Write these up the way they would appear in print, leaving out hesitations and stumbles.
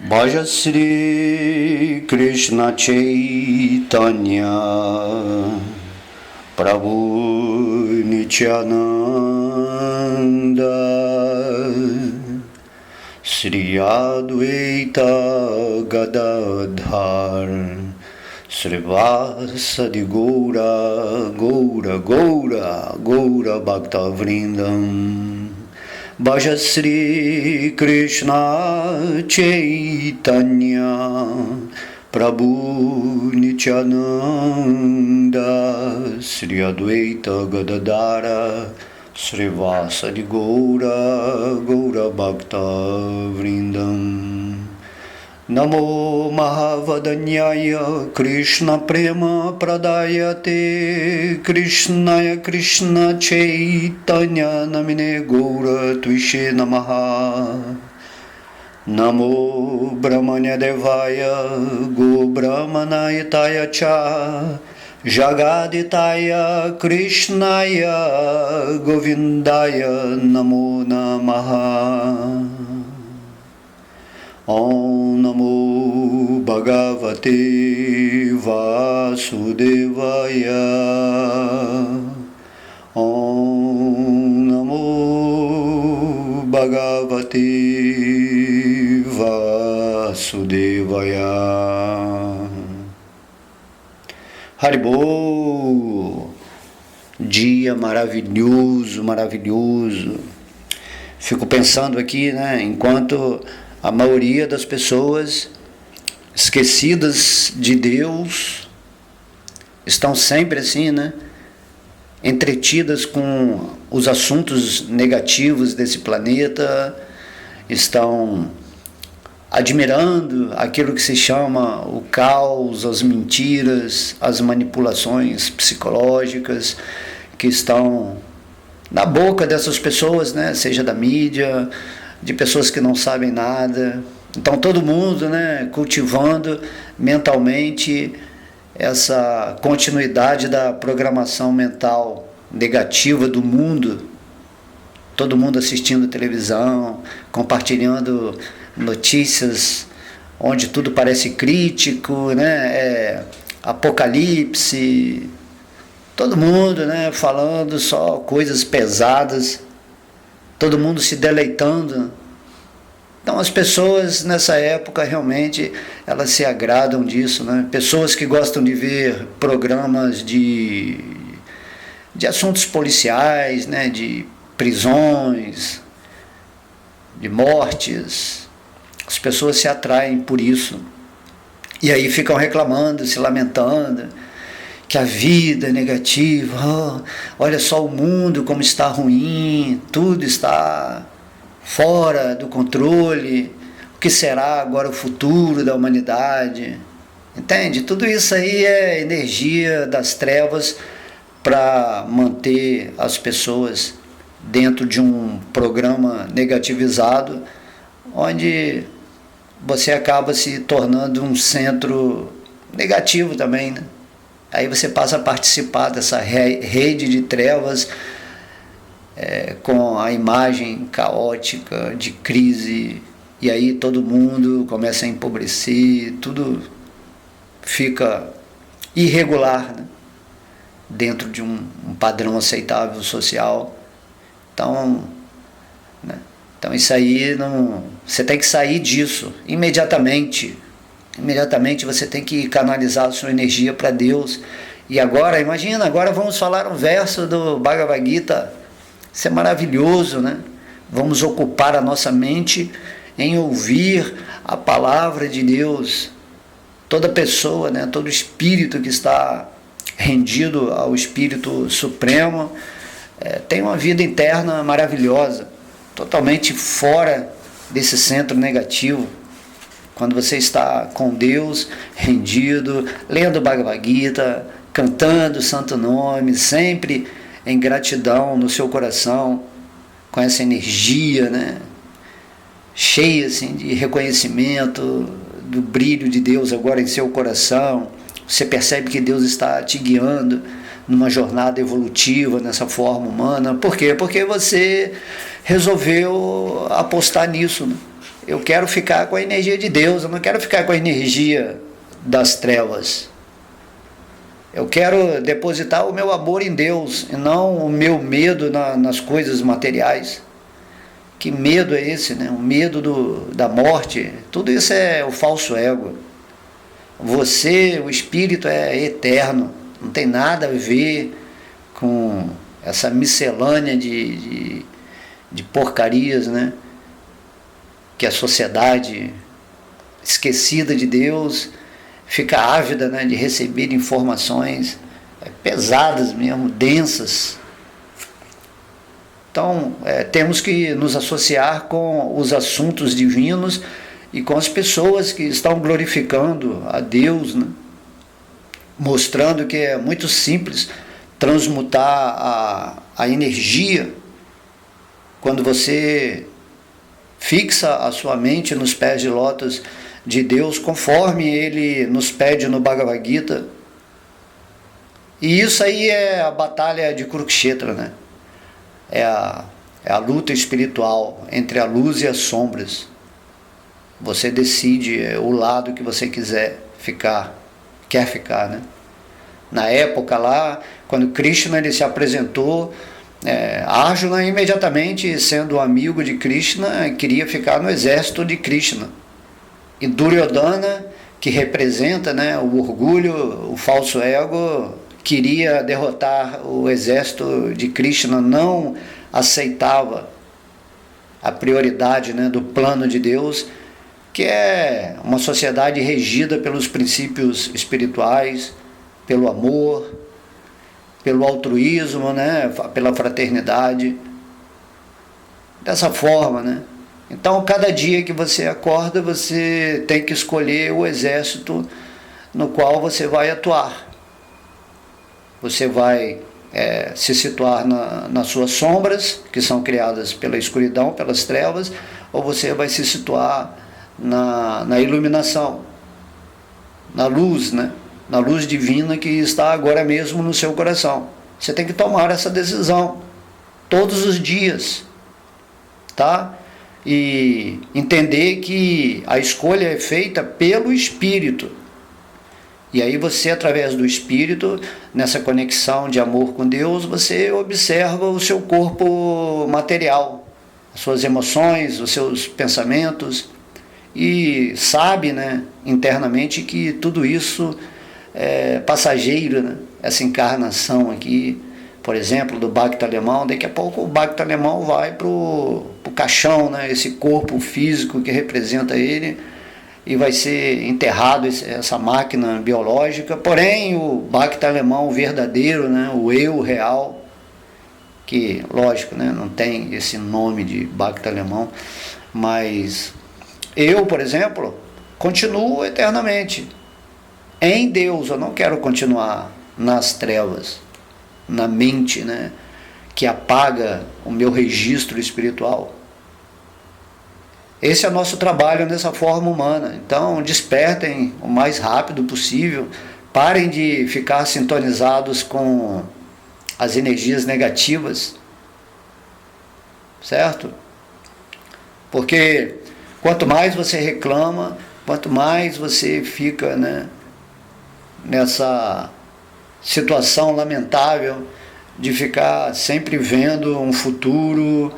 Bhaja Shri Krishna Chaitanya Prabhu Nityananda Sri Advaita Gadadhar Srivasadi Gaura Gaura Gaura Gaura Bhakta Vrindam Bhaja Shri Krishna Chaitanya Prabhu Nityananda Sri Advaita Gadadara Srivasadi Gaura Gaura Bhakta Vrindam Namo Mahavadanyaya Krishna Prema Pradayate Krishnaya Krishna Chaitanya Namine Gaura Tvishe Namaha Namo Brahmanya Devaya Go Brahmanayataya Cha Jagaditaya Krishnaya Govindaya Namo Namaha Om Namo Bhagavate Vasudevaya Om Namo Bhagavate Vasudevaya Haribol, dia maravilhoso, maravilhoso. Fico pensando aqui, né, enquanto a maioria das pessoas esquecidas de Deus estão sempre assim, né, entretidas com os assuntos negativos desse planeta, estão admirando aquilo que se chama o caos, as mentiras, as manipulações psicológicas que estão na boca dessas pessoas, né, seja da mídia, de pessoas que não sabem nada. Então todo mundo, né, cultivando mentalmente essa continuidade da programação mental negativa do mundo, todo mundo assistindo televisão, compartilhando notícias onde tudo parece crítico, né, apocalipse, todo mundo, né, falando só coisas pesadas, todo mundo se deleitando. Então as pessoas nessa época realmente elas se agradam disso, né? Pessoas que gostam de ver programas de assuntos policiais, né? De prisões, de mortes. As pessoas se atraem por isso. E aí ficam reclamando, se lamentando que a vida é negativa, olha só o mundo como está ruim, tudo está fora do controle, o que será agora o futuro da humanidade? Entende? Tudo isso aí é energia das trevas para manter as pessoas dentro de um programa negativizado, onde você acaba se tornando um centro negativo também, né? Aí você passa a participar dessa rede de trevas com a imagem caótica de crise, e aí todo mundo começa a empobrecer, tudo fica irregular, né, dentro de um padrão aceitável social. Então, né, então isso aí não, você tem que sair disso imediatamente. Imediatamente você tem que canalizar a sua energia para Deus. E agora, imagina, agora vamos falar um verso do Bhagavad Gita. Isso é maravilhoso, né? Vamos ocupar a nossa mente em ouvir a palavra de Deus. Toda pessoa, né? Todo espírito que está rendido ao Espírito Supremo tem uma vida interna maravilhosa, totalmente fora desse centro negativo. Quando você está com Deus, rendido, lendo Bhagavad Gita, cantando o Santo Nome, sempre em gratidão no seu coração, com essa energia, né, cheia assim, de reconhecimento do brilho de Deus agora em seu coração, você percebe que Deus está te guiando numa jornada evolutiva nessa forma humana. Por quê? Porque você resolveu apostar nisso, né? eu quero ficar com a energia de Deus, eu não quero ficar com a energia das trevas. Eu quero depositar o meu amor em Deus e não o meu medo nas coisas materiais. Que medo é esse, né? O medo da morte. Tudo isso é o falso ego. Você, o espírito, é eterno. Não tem nada a ver com essa miscelânea de porcarias, né? Que a sociedade esquecida de Deus fica ávida, né, de receber informações pesadas mesmo, densas. Então, temos que nos associar com os assuntos divinos e com as pessoas que estão glorificando a Deus, né? Mostrando que é muito simples transmutar a energia quando você fixa a sua mente nos pés de lótus de Deus, conforme Ele nos pede no Bhagavad Gita. E isso aí é a batalha de Kurukshetra, né? É a luta espiritual entre a luz e as sombras. Você decide o lado que você quer ficar, né? Na época lá, quando Krishna ele se apresentou, Arjuna imediatamente, sendo amigo de Krishna, queria ficar no exército de Krishna. E Duryodhana, que representa, né, o orgulho, o falso ego, queria derrotar o exército de Krishna, não aceitava a prioridade, né, do plano de Deus, que é uma sociedade regida pelos princípios espirituais, pelo amor, pelo altruísmo, né, pela fraternidade. Dessa forma, né? Então, cada dia que você acorda, você tem que escolher o exército no qual você vai atuar. Você vai se situar nas suas sombras, que são criadas pela escuridão, pelas trevas, ou você vai se situar na iluminação, na luz, né? Na luz divina que está agora mesmo no seu coração. Você tem que tomar essa decisão todos os dias, tá? E entender que a escolha é feita pelo Espírito. E aí você, através do Espírito, nessa conexão de amor com Deus, você observa o seu corpo material, as suas emoções, os seus pensamentos, e sabe, né, internamente que tudo isso é passageiro, né? Essa encarnação aqui, por exemplo, do Bhakta alemão, daqui a pouco o Bhakta alemão vai para o caixão, né? Esse corpo físico que representa ele, e vai ser enterrado essa máquina biológica, porém o Bhakta alemão verdadeiro, né? O eu real, que lógico, né? Não tem esse nome de Bhakta alemão, mas eu, por exemplo, continuo eternamente em Deus. Eu não quero continuar nas trevas, na mente, né, que apaga o meu registro espiritual. Esse é o nosso trabalho nessa forma humana. Então, despertem o mais rápido possível, parem de ficar sintonizados com as energias negativas, certo? Porque quanto mais você reclama, quanto mais você fica, né, nessa situação lamentável de ficar sempre vendo um futuro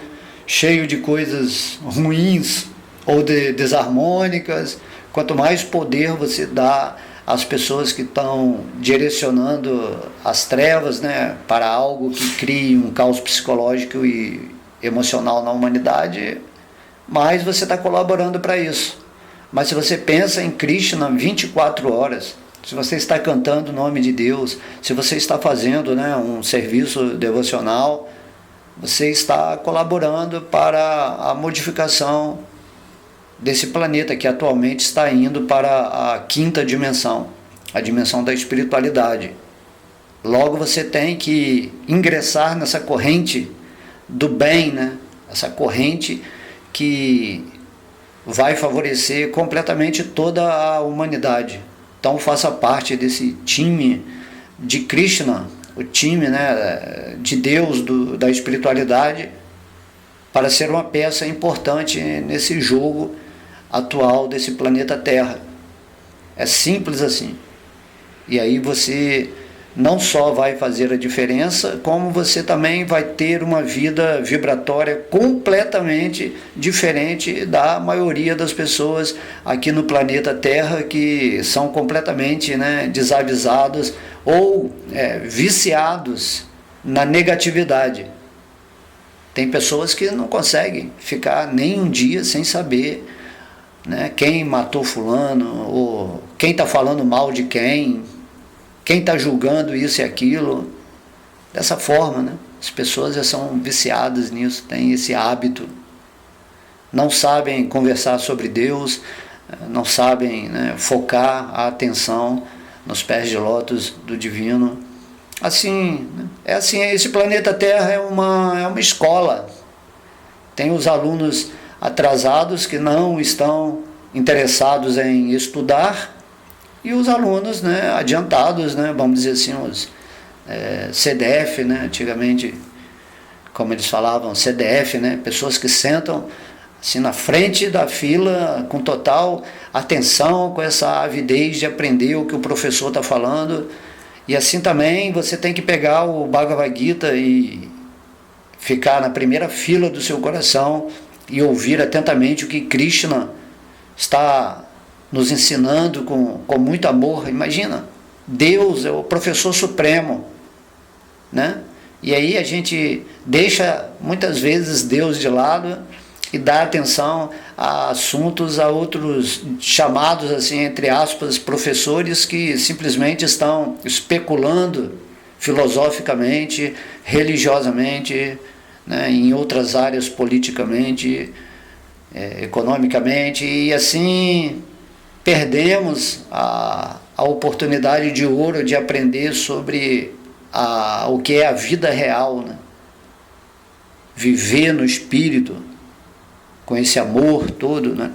cheio de coisas ruins ou desarmônicas, quanto mais poder você dá às pessoas que estão direcionando as trevas, né, para algo que crie um caos psicológico e emocional na humanidade, mais você está colaborando para isso. Mas se você pensa em Krishna 24 horas, se você está cantando o nome de Deus, se você está fazendo, né, um serviço devocional, você está colaborando para a modificação desse planeta que atualmente está indo para a quinta dimensão, a dimensão da espiritualidade. Logo você tem que ingressar nessa corrente do bem, né? Essa corrente que vai favorecer completamente toda a humanidade. Então faça parte desse time de Krishna, o time, né, de Deus, da espiritualidade, para ser uma peça importante nesse jogo atual desse planeta Terra. É simples assim. E aí você não só vai fazer a diferença, como você também vai ter uma vida vibratória completamente diferente da maioria das pessoas aqui no planeta Terra, que são completamente, né, desavisados ou viciados na negatividade. Tem pessoas que não conseguem ficar nem um dia sem saber, né, quem matou fulano, ou quem está falando mal de quem está julgando isso e aquilo. Dessa forma, né? As pessoas já são viciadas nisso, têm esse hábito. Não sabem conversar sobre Deus, não sabem, né, focar a atenção nos pés de lótus do divino. Assim, esse planeta Terra é uma escola. Tem os alunos atrasados que não estão interessados em estudar, e os alunos, né, adiantados, né, vamos dizer assim, os CDF, né, antigamente, como eles falavam, CDF, né, pessoas que sentam assim na frente da fila com total atenção, com essa avidez de aprender o que o professor está falando. E assim também você tem que pegar o Bhagavad Gita e ficar na primeira fila do seu coração e ouvir atentamente o que Krishna está nos ensinando com muito amor. Imagina, Deus é o professor supremo, né? E aí a gente deixa muitas vezes Deus de lado e dá atenção a assuntos, a outros chamados, assim, entre aspas, professores, que simplesmente estão especulando filosoficamente, religiosamente, né, em outras áreas politicamente, economicamente, e assim perdemos a oportunidade de ouro de aprender sobre o que é a vida real, né? Viver no espírito, com esse amor todo, né?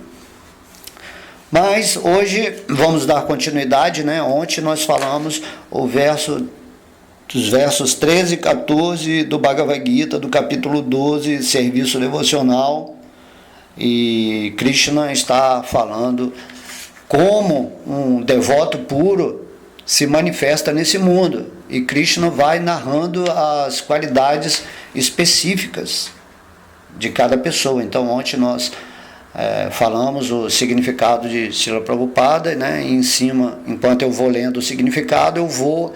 Mas hoje vamos dar continuidade, né? Ontem nós falamos dos versos 13 e 14 do Bhagavad Gita, do capítulo 12, Serviço Devocional, e Krishna está falando como um devoto puro se manifesta nesse mundo, e Krishna vai narrando as qualidades específicas de cada pessoa. Então ontem nós falamos o significado de Srila Prabhupada, né? E em cima, enquanto eu vou lendo o significado, eu vou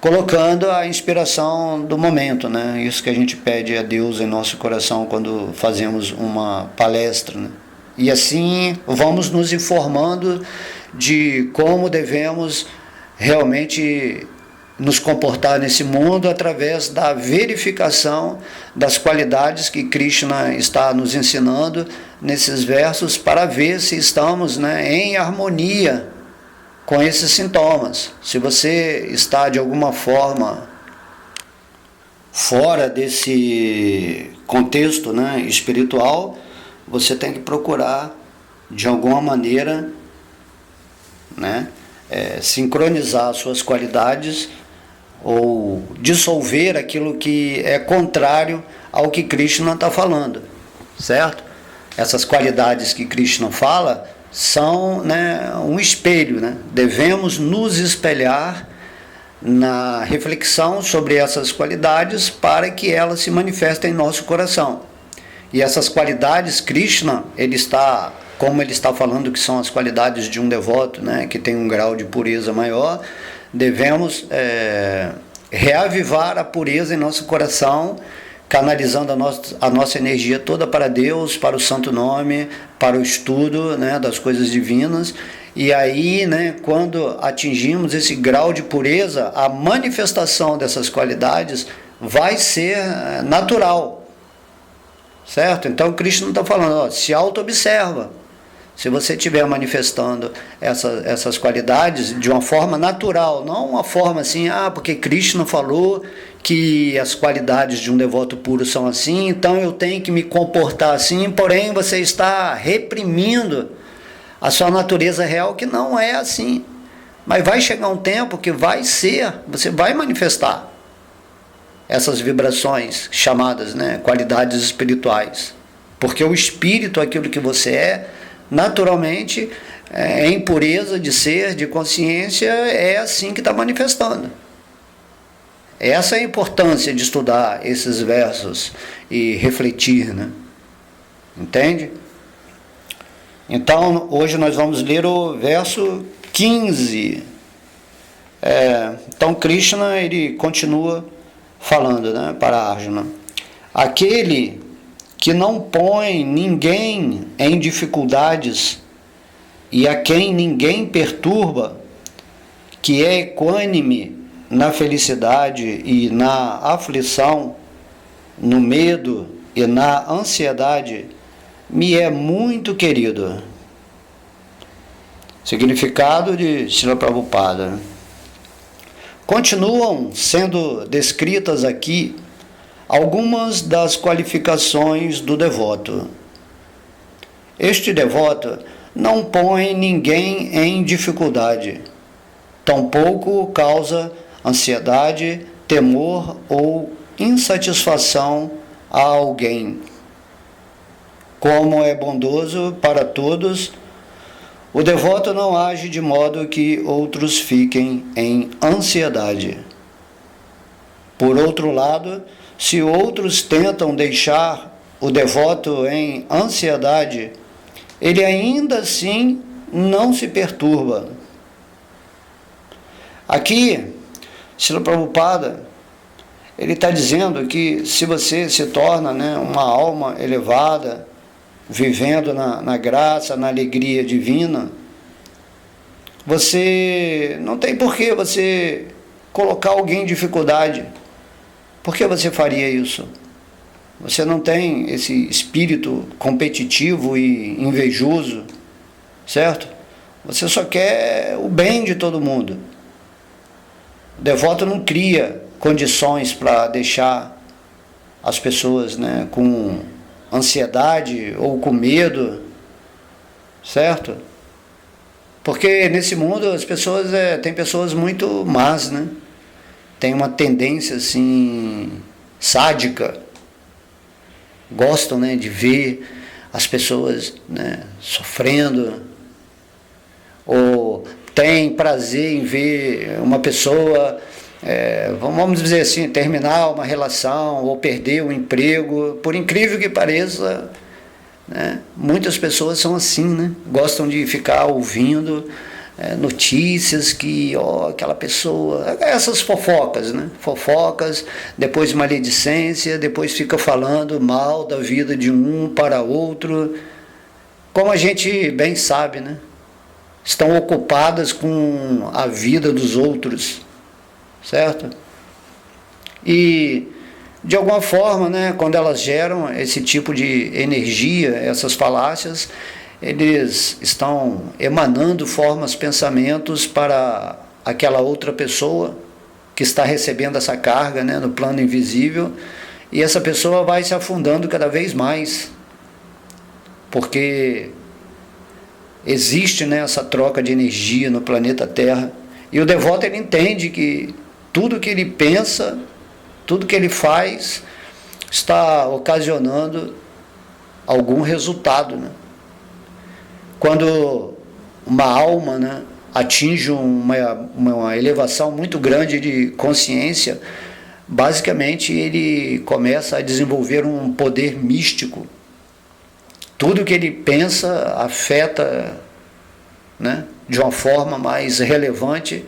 colocando a inspiração do momento, né? Isso que a gente pede a Deus em nosso coração quando fazemos uma palestra, né? E assim vamos nos informando de como devemos realmente nos comportar nesse mundo através da verificação das qualidades que Krishna está nos ensinando nesses versos, para ver se estamos, né, em harmonia com esses sintomas. Se você está de alguma forma fora desse contexto, né, espiritual, você tem que procurar de alguma maneira, né, sincronizar suas qualidades ou dissolver aquilo que é contrário ao que Krishna está falando, certo? Essas qualidades que Krishna fala são, né, um espelho, né? Devemos nos espelhar na reflexão sobre essas qualidades para que elas se manifestem em nosso coração. E essas qualidades, Krishna, como ele está falando que são as qualidades de um devoto, né, que tem um grau de pureza maior, devemos reavivar a pureza em nosso coração, canalizando a nossa energia toda para Deus, para o santo nome, para o estudo, né, das coisas divinas. E aí, né, quando atingimos esse grau de pureza, a manifestação dessas qualidades vai ser natural, certo? Então Krishna está falando, se auto-observa. Se você estiver manifestando essas qualidades de uma forma natural, não uma forma assim, porque Krishna falou que as qualidades de um devoto puro são assim, então eu tenho que me comportar assim, porém você está reprimindo a sua natureza real, que não é assim. Mas vai chegar um tempo que você vai manifestar essas vibrações chamadas, né, qualidades espirituais. Porque o espírito, aquilo que você é, naturalmente, em pureza de ser, de consciência, é assim que está manifestando. Essa é a importância de estudar esses versos e refletir, né? Entende? Então, hoje nós vamos ler o verso 15. Então, Krishna, ele continua falando, né, para Arjuna. Aquele que não põe ninguém em dificuldades e a quem ninguém perturba, que é equânime na felicidade e na aflição, no medo e na ansiedade, me é muito querido. Significado de Srila Prabhupada. Continuam sendo descritas aqui algumas das qualificações do devoto. Este devoto não põe ninguém em dificuldade, tampouco causa ansiedade, temor ou insatisfação a alguém. Como é bondoso para todos, o devoto não age de modo que outros fiquem em ansiedade. Por outro lado, se outros tentam deixar o devoto em ansiedade, ele ainda assim não se perturba. Aqui, Srila Prabhupada, ele está dizendo que se você se torna, né, uma alma elevada, vivendo na graça, na alegria divina, você não tem por que você colocar alguém em dificuldade. Por que você faria isso? Você não tem esse espírito competitivo e invejoso, certo? Você só quer o bem de todo mundo. O devoto não cria condições para deixar as pessoas, né, com ansiedade ou com medo, certo? Porque nesse mundo as pessoas, tem pessoas muito más, né? Tem uma tendência assim sádica, gostam, né, de ver as pessoas, né, sofrendo, ou tem prazer em ver uma pessoa, vamos dizer assim, terminar uma relação ou perder o emprego. Por incrível que pareça, né, muitas pessoas são assim, né? Gostam de ficar ouvindo notícias que aquela pessoa, essas fofocas, né? Fofocas, depois maledicência, depois fica falando mal da vida de um para outro, como a gente bem sabe, né? Estão ocupadas com a vida dos outros, certo? E de alguma forma, né, quando elas geram esse tipo de energia, essas falácias, eles estão emanando formas, pensamentos para aquela outra pessoa que está recebendo essa carga, né, no plano invisível, e essa pessoa vai se afundando cada vez mais, porque existe, né, essa troca de energia no planeta Terra, e o devoto, ele entende que tudo que ele pensa, tudo que ele faz, está ocasionando algum resultado, né? Quando uma alma, né, atinge uma elevação muito grande de consciência, basicamente ele começa a desenvolver um poder místico. Tudo que ele pensa afeta, né, de uma forma mais relevante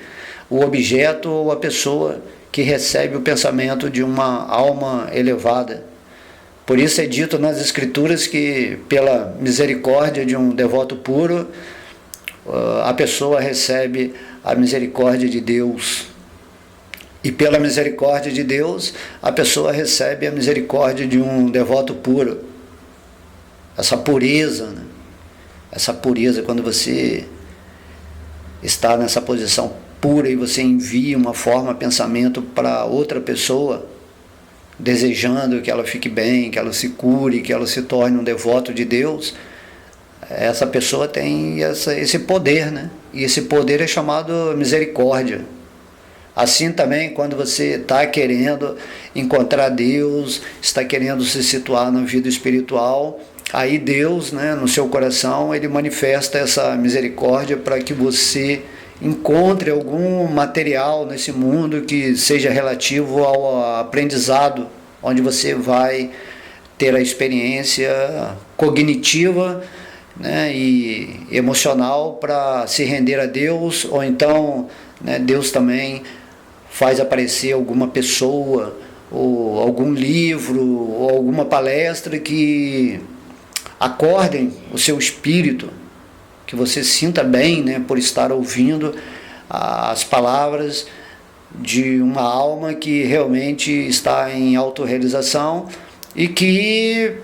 o objeto ou a pessoa que recebe o pensamento de uma alma elevada. Por isso é dito nas Escrituras que, pela misericórdia de um devoto puro, a pessoa recebe a misericórdia de Deus. E pela misericórdia de Deus, a pessoa recebe a misericórdia de um devoto puro. Essa pureza, né? Essa pureza, quando você está nessa posição pura e você envia uma forma, pensamento para outra pessoa, desejando que ela fique bem, que ela se cure, que ela se torne um devoto de Deus, essa pessoa tem esse poder, né? E esse poder é chamado misericórdia. Assim também, quando você está querendo encontrar Deus, está querendo se situar na vida espiritual, aí Deus, né, no seu coração, ele manifesta essa misericórdia para que você encontre algum material nesse mundo que seja relativo ao aprendizado, onde você vai ter a experiência cognitiva, né, e emocional para se render a Deus, ou então, né, Deus também faz aparecer alguma pessoa, ou algum livro, ou alguma palestra que acordem o seu espírito, que você sinta bem, né, por estar ouvindo as palavras de uma alma que realmente está em autorrealização e que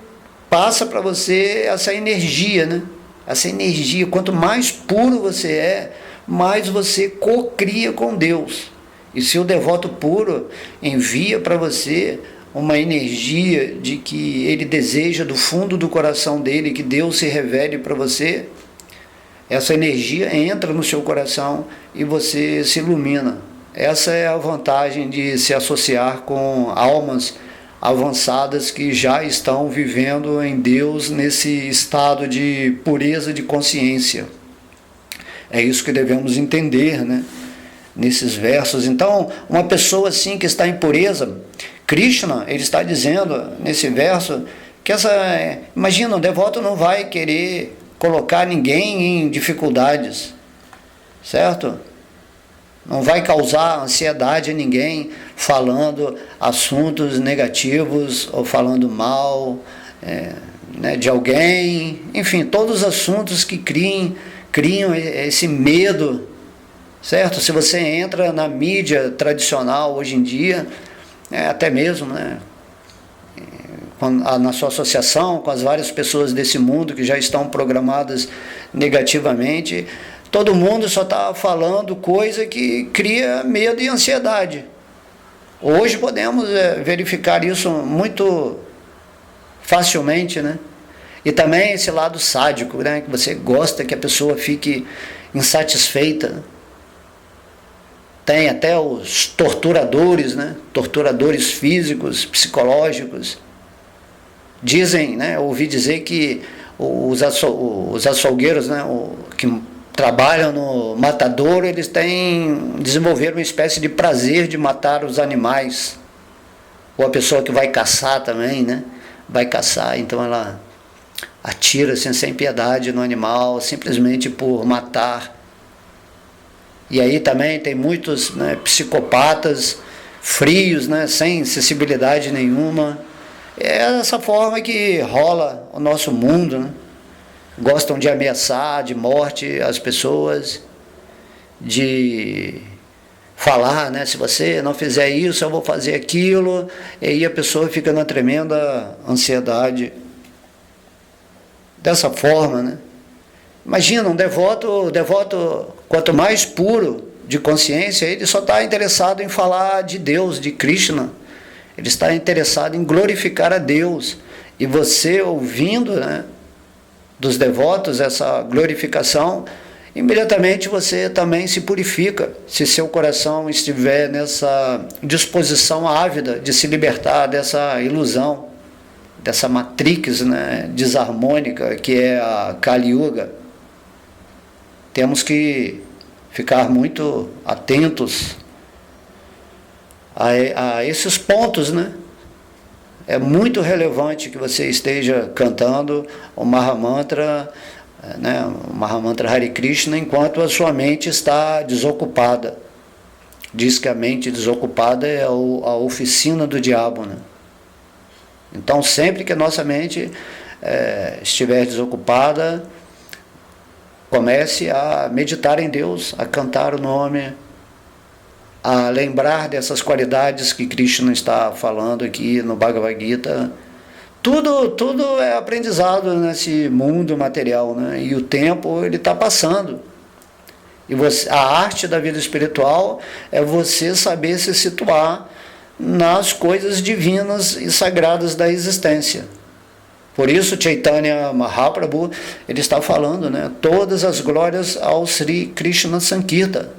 passa para você essa energia, né? Essa energia, quanto mais puro você é, mais você cocria com Deus. E se o devoto puro envia para você uma energia de que ele deseja do fundo do coração dele que Deus se revele para você, essa energia entra no seu coração e você se ilumina. Essa é a vantagem de se associar com almas avançadas que já estão vivendo em Deus nesse estado de pureza de consciência. É isso que devemos entender, né, nesses versos. Então, uma pessoa assim que está em pureza, Krishna, ele está dizendo nesse verso que imagina, o devoto não vai querer colocar ninguém em dificuldades, certo? Não vai causar ansiedade a ninguém falando assuntos negativos ou falando mal né, de alguém. Enfim, todos os assuntos que criam esse medo, certo? Se você entra na mídia tradicional hoje em dia, até mesmo, né, na sua associação com as várias pessoas desse mundo que já estão programadas negativamente, todo mundo só está falando coisa que cria medo e ansiedade. Hoje podemos verificar isso muito facilmente, né? E também esse lado sádico, né? Que você gosta que a pessoa fique insatisfeita. Tem até os torturadores, né? Torturadores físicos, psicológicos. Dizem, né? Ouvi dizer que os açougueiros, né? Que trabalham no matadouro, eles desenvolveram uma espécie de prazer de matar os animais. Ou a pessoa que vai caçar também, né? Vai caçar, então ela atira assim, sem piedade no animal, simplesmente por matar. E aí também tem muitos, né, psicopatas frios, né, sem sensibilidade nenhuma. É dessa forma que rola o nosso mundo, né? Gostam de ameaçar de morte as pessoas, de falar, né, se você não fizer isso, eu vou fazer aquilo, e aí a pessoa fica na tremenda ansiedade. Dessa forma, né? Imagina, um devoto, quanto mais puro de consciência, ele só está interessado em falar de Deus, de Krishna. Ele está interessado em glorificar a Deus. E você ouvindo, né, dos devotos essa glorificação, imediatamente você também se purifica, se seu coração estiver nessa disposição ávida de se libertar dessa ilusão, dessa matrix, né, desarmônica que é a Kali Yuga. Temos que ficar muito atentos a esses pontos, né? É muito relevante que você esteja cantando o Mahamantra, né, o Mahamantra Hare Krishna, enquanto a sua mente está desocupada. Diz que a mente desocupada é a oficina do diabo, né? Então, sempre que a nossa mente estiver desocupada, comece a meditar em Deus, a cantar o nome, a lembrar dessas qualidades que Krishna está falando aqui no Bhagavad Gita. Tudo é aprendizado nesse mundo material, né? E o tempo ele está passando. E a arte da vida espiritual é você saber se situar nas coisas divinas e sagradas da existência. Por isso Chaitanya Mahaprabhu ele está falando, né, todas as glórias ao Sri Krishna Sankirtana,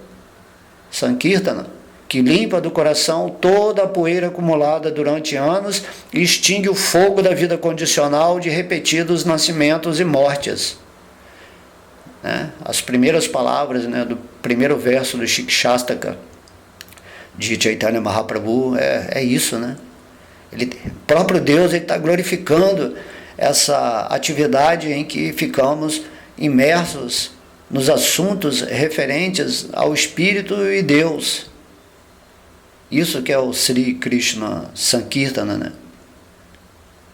que limpa do coração toda a poeira acumulada durante anos e extingue o fogo da vida condicional de repetidos nascimentos e mortes. As primeiras palavras, do primeiro verso do Shikshastaka de Chaitanya Mahaprabhu é isso, o próprio Deus está glorificando essa atividade em que ficamos imersos nos assuntos referentes ao Espírito e Deus. Isso que é o Sri Krishna Sankirtana,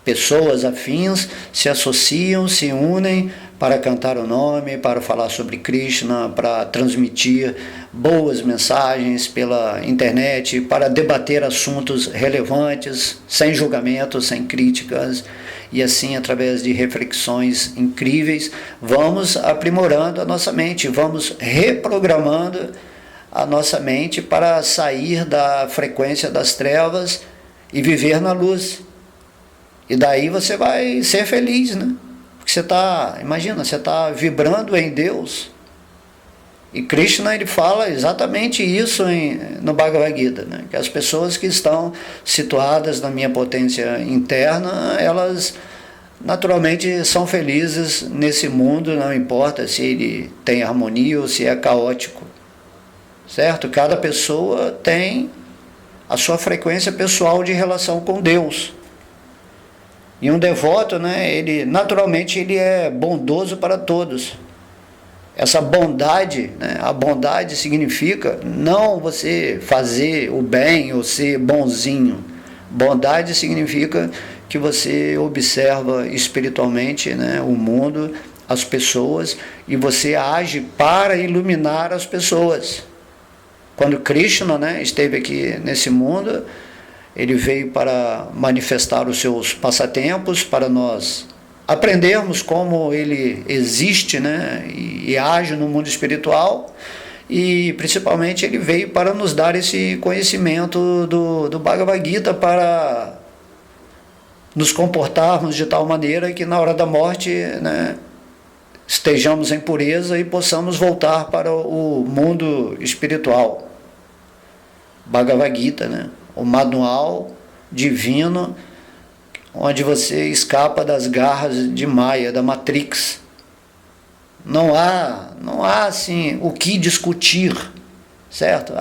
Pessoas afins se associam, se unem para cantar o nome, para falar sobre Krishna, para transmitir boas mensagens pela internet, para debater assuntos relevantes, sem julgamentos, sem críticas, e assim, através de reflexões incríveis, vamos aprimorando a nossa mente, vamos reprogramando a nossa mente para sair da frequência das trevas e viver na luz. E daí você vai ser feliz, Porque você está vibrando em Deus. E Krishna, ele fala exatamente isso no Bhagavad Gita, que as pessoas que estão situadas na minha potência interna, elas naturalmente são felizes nesse mundo, não importa se ele tem harmonia ou se é caótico. Certo? Cada pessoa tem a sua frequência pessoal de relação com Deus. E um devoto, ele naturalmente ele é bondoso para todos. Essa bondade, a bondade significa não você fazer o bem ou ser bonzinho. Bondade significa que você observa espiritualmente, o mundo, as pessoas, e você age para iluminar as pessoas. Quando Krishna, esteve aqui nesse mundo, ele veio para manifestar os seus passatempos, para nós aprendermos como ele existe, e age no mundo espiritual, e principalmente ele veio para nos dar esse conhecimento do Bhagavad Gita, para nos comportarmos de tal maneira que na hora da morte, estejamos em pureza e possamos voltar para o mundo espiritual. Bhagavad Gita, o manual divino onde você escapa das garras de Maya, da Matrix. Não há assim o que discutir, certo?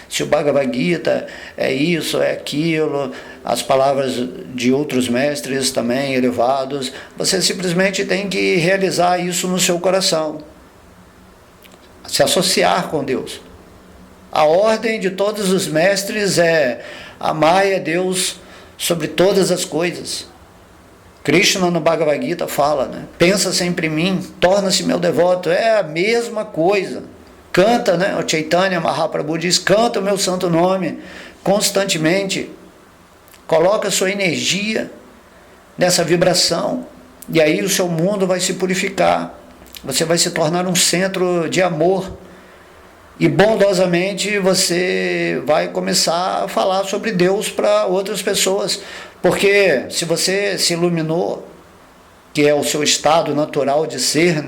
Se o Bhagavad Gita é isso, é aquilo, as palavras de outros mestres também elevados, você simplesmente tem que realizar isso no seu coração, se associar com Deus. A ordem de todos os mestres é amar a Deus sobre todas as coisas. Krishna no Bhagavad Gita fala, pensa sempre em mim, torna-se meu devoto. É a mesma coisa. Canta, o Chaitanya Mahaprabhu diz, canta o meu santo nome constantemente. Coloca sua energia nessa vibração, e aí o seu mundo vai se purificar. Você vai se tornar um centro de amor. E bondosamente você vai começar a falar sobre Deus para outras pessoas. Porque se você se iluminou, que é o seu estado natural de ser,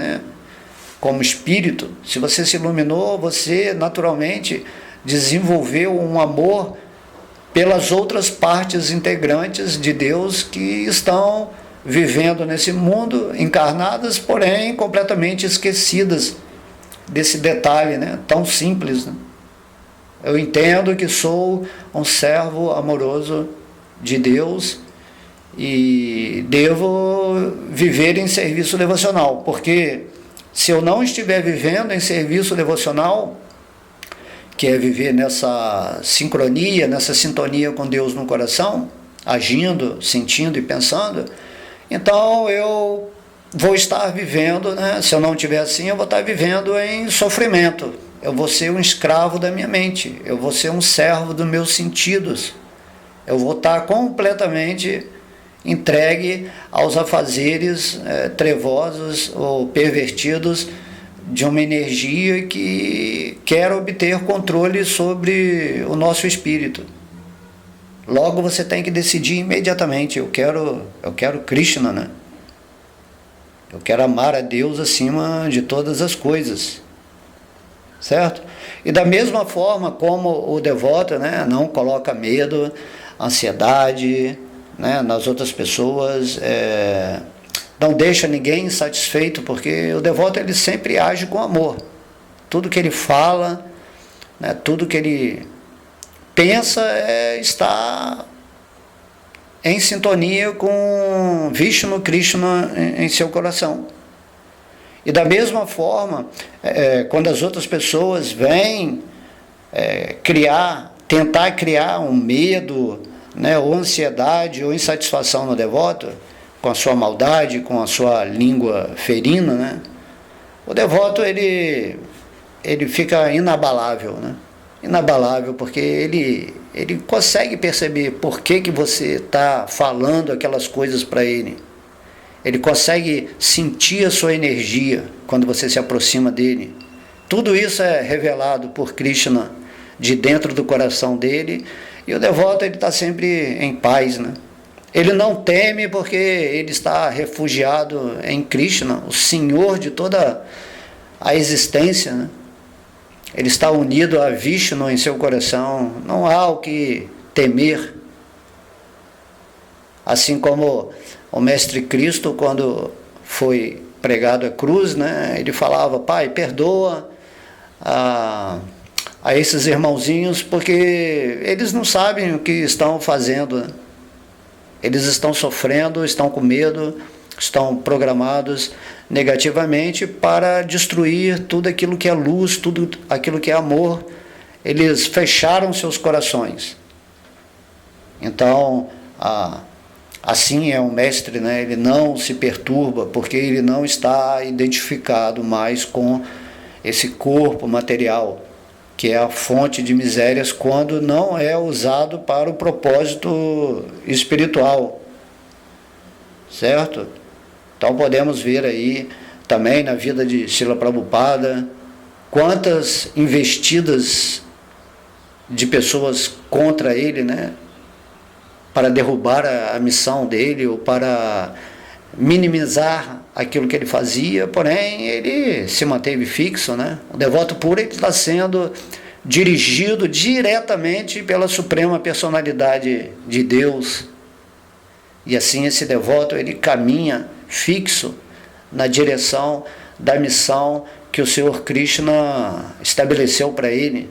como espírito, se você se iluminou, você naturalmente desenvolveu um amor pelas outras partes integrantes de Deus que estão vivendo nesse mundo, encarnadas, porém completamente esquecidas desse detalhe, tão simples. Eu entendo que sou um servo amoroso de Deus e devo viver em serviço devocional, porque se eu não estiver vivendo em serviço devocional, que é viver nessa sincronia, nessa sintonia com Deus no coração, agindo, sentindo e pensando, então eu vou estar vivendo, se eu não estiver assim, eu vou estar vivendo em sofrimento. Eu vou ser um escravo da minha mente, eu vou ser um servo dos meus sentidos. Eu vou estar completamente entregue aos afazeres trevosos ou pervertidos de uma energia que quer obter controle sobre o nosso espírito. Logo você tem que decidir imediatamente, eu quero Krishna, Eu quero amar a Deus acima de todas as coisas. certo? E da mesma forma como o devoto, né, não coloca medo, ansiedade, né, nas outras pessoas, não deixa ninguém insatisfeito, porque o devoto ele sempre age com amor. Tudo que ele fala, né, tudo que ele pensa está em sintonia com Vishnu Krishna em seu coração. E da mesma forma, quando as outras pessoas vêm tentar criar um medo, né, ou ansiedade ou insatisfação no devoto, com a sua maldade, com a sua língua ferina, né, o devoto ele fica inabalável, né? Inabalável, porque ele consegue perceber por que você está falando aquelas coisas para ele. Ele consegue sentir a sua energia quando você se aproxima dele. Tudo isso é revelado por Krishna de dentro do coração dele, e o devoto ele está sempre em paz, né? Ele não teme porque ele está refugiado em Krishna, o Senhor de toda a existência, né? Ele está unido a Vishnu em seu coração, não há o que temer. Assim como o Mestre Cristo, quando foi pregado a cruz, né, ele falava: Pai, perdoa a esses irmãozinhos, porque eles não sabem o que estão fazendo, né? Eles estão sofrendo, estão com medo, estão programados negativamente para destruir tudo aquilo que é luz, tudo aquilo que é amor. Eles fecharam seus corações. Então, assim é um mestre, né? Ele não se perturba, porque ele não está identificado mais com esse corpo material, que é a fonte de misérias, quando não é usado para o propósito espiritual, certo? Então podemos ver aí também na vida de Srila Prabhupada quantas investidas de pessoas contra ele, né, para derrubar a missão dele ou para minimizar aquilo que ele fazia, porém ele se manteve fixo, né? O devoto puro ele está sendo dirigido diretamente pela Suprema Personalidade de Deus, e assim esse devoto ele caminha fixo na direção da missão que o Senhor Krishna estabeleceu para ele.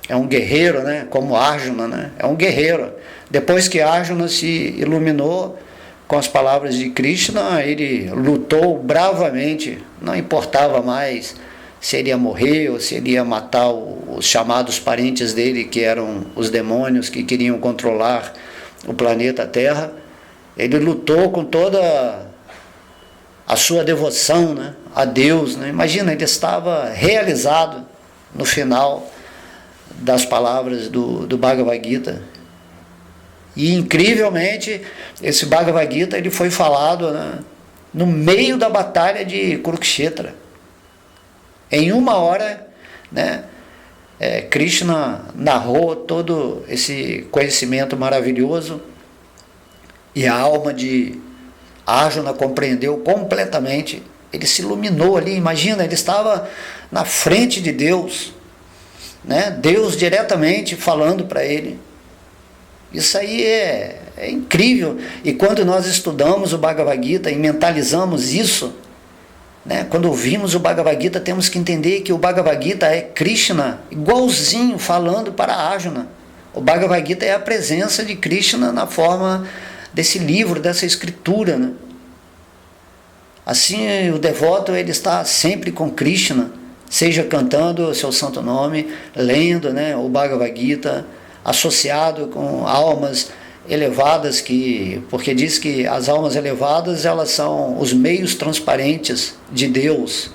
É um guerreiro, né? Como Arjuna, né? É um guerreiro. Depois que Arjuna se iluminou com as palavras de Krishna, ele lutou bravamente, não importava mais se ele ia morrer ou se ele ia matar os chamados parentes dele, que eram os demônios que queriam controlar o planeta Terra. Ele lutou com toda a sua devoção, né, a Deus, né? Imagina, ele estava realizado no final das palavras do Bhagavad Gita. E incrivelmente esse Bhagavad Gita ele foi falado, né, no meio da batalha de Kurukshetra. Em 1 hora, né, Krishna narrou todo esse conhecimento maravilhoso, e a alma de Arjuna compreendeu completamente. Ele se iluminou ali. Imagina, ele estava na frente de Deus, né? Deus diretamente falando para ele. Isso aí é incrível. E quando nós estudamos o Bhagavad Gita e mentalizamos isso, né? Quando ouvimos o Bhagavad Gita, temos que entender que o Bhagavad Gita é Krishna igualzinho falando para Arjuna. O Bhagavad Gita é a presença de Krishna na forma desse livro, dessa escritura, né? Assim, o devoto ele está sempre com Krishna, seja cantando o seu santo nome, lendo, né, o Bhagavad Gita, associado com almas elevadas, porque diz que as almas elevadas elas são os meios transparentes de Deus.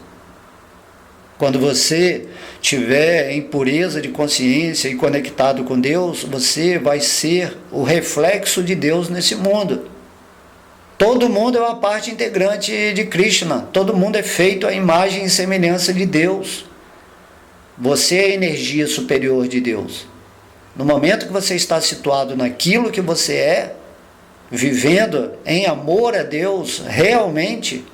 Quando você estiver em pureza de consciência e conectado com Deus, você vai ser o reflexo de Deus nesse mundo. Todo mundo é uma parte integrante de Krishna, todo mundo é feito à imagem e semelhança de Deus. Você é a energia superior de Deus. No momento que você está situado naquilo que você é, vivendo em amor a Deus, realmente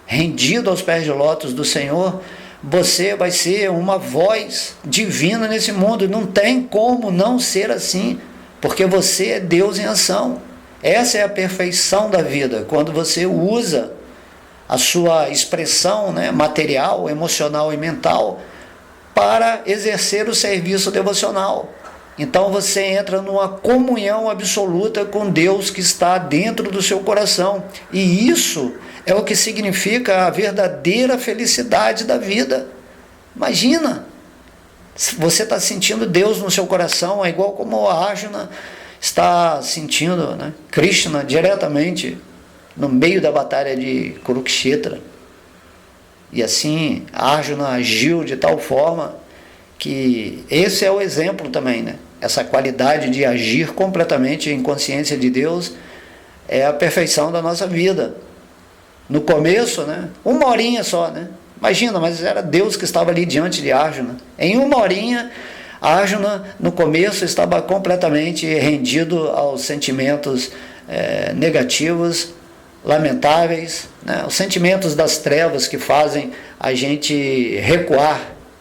rendido aos pés de lótus do Senhor, Você vai ser uma voz divina nesse mundo. Não tem como não ser assim, porque você é Deus em ação. Essa é a perfeição da vida, quando você usa a sua expressão, né, material, emocional e mental para exercer o serviço devocional. Então você entra numa comunhão absoluta com Deus que está dentro do seu coração. E isso é o que significa a verdadeira felicidade da vida. Imagina, você está sentindo Deus no seu coração, é igual como a Arjuna está sentindo, né, Krishna diretamente no meio da batalha de Kurukshetra. E assim, Arjuna agiu de tal forma que esse é o exemplo também, né? Essa qualidade de agir completamente em consciência de Deus é a perfeição da nossa vida. No começo, né, uma horinha só, né? Imagina, mas era Deus que estava ali diante de Arjuna. Em uma horinha, Arjuna, no começo, estava completamente rendido aos sentimentos negativos, lamentáveis, né? Os sentimentos das trevas que fazem a gente recuar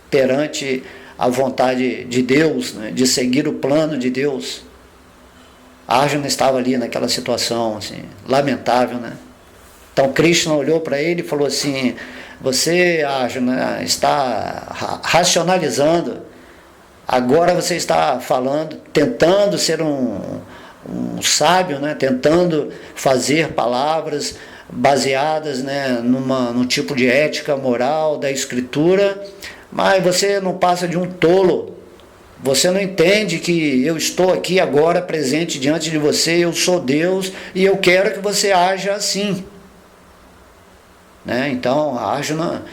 perante a vontade de Deus, né? De seguir o plano de Deus. Arjuna estava ali naquela situação assim, lamentável, né? Então Krishna olhou para ele e falou assim: você, Arjuna, está racionalizando, agora você está falando, tentando ser um sábio, né? Tentando fazer palavras baseadas, né, num tipo de ética moral da escritura, mas você não passa de um tolo. Você não entende que eu estou aqui agora presente diante de você, eu sou Deus e eu quero que você haja assim, né? Então Arjuna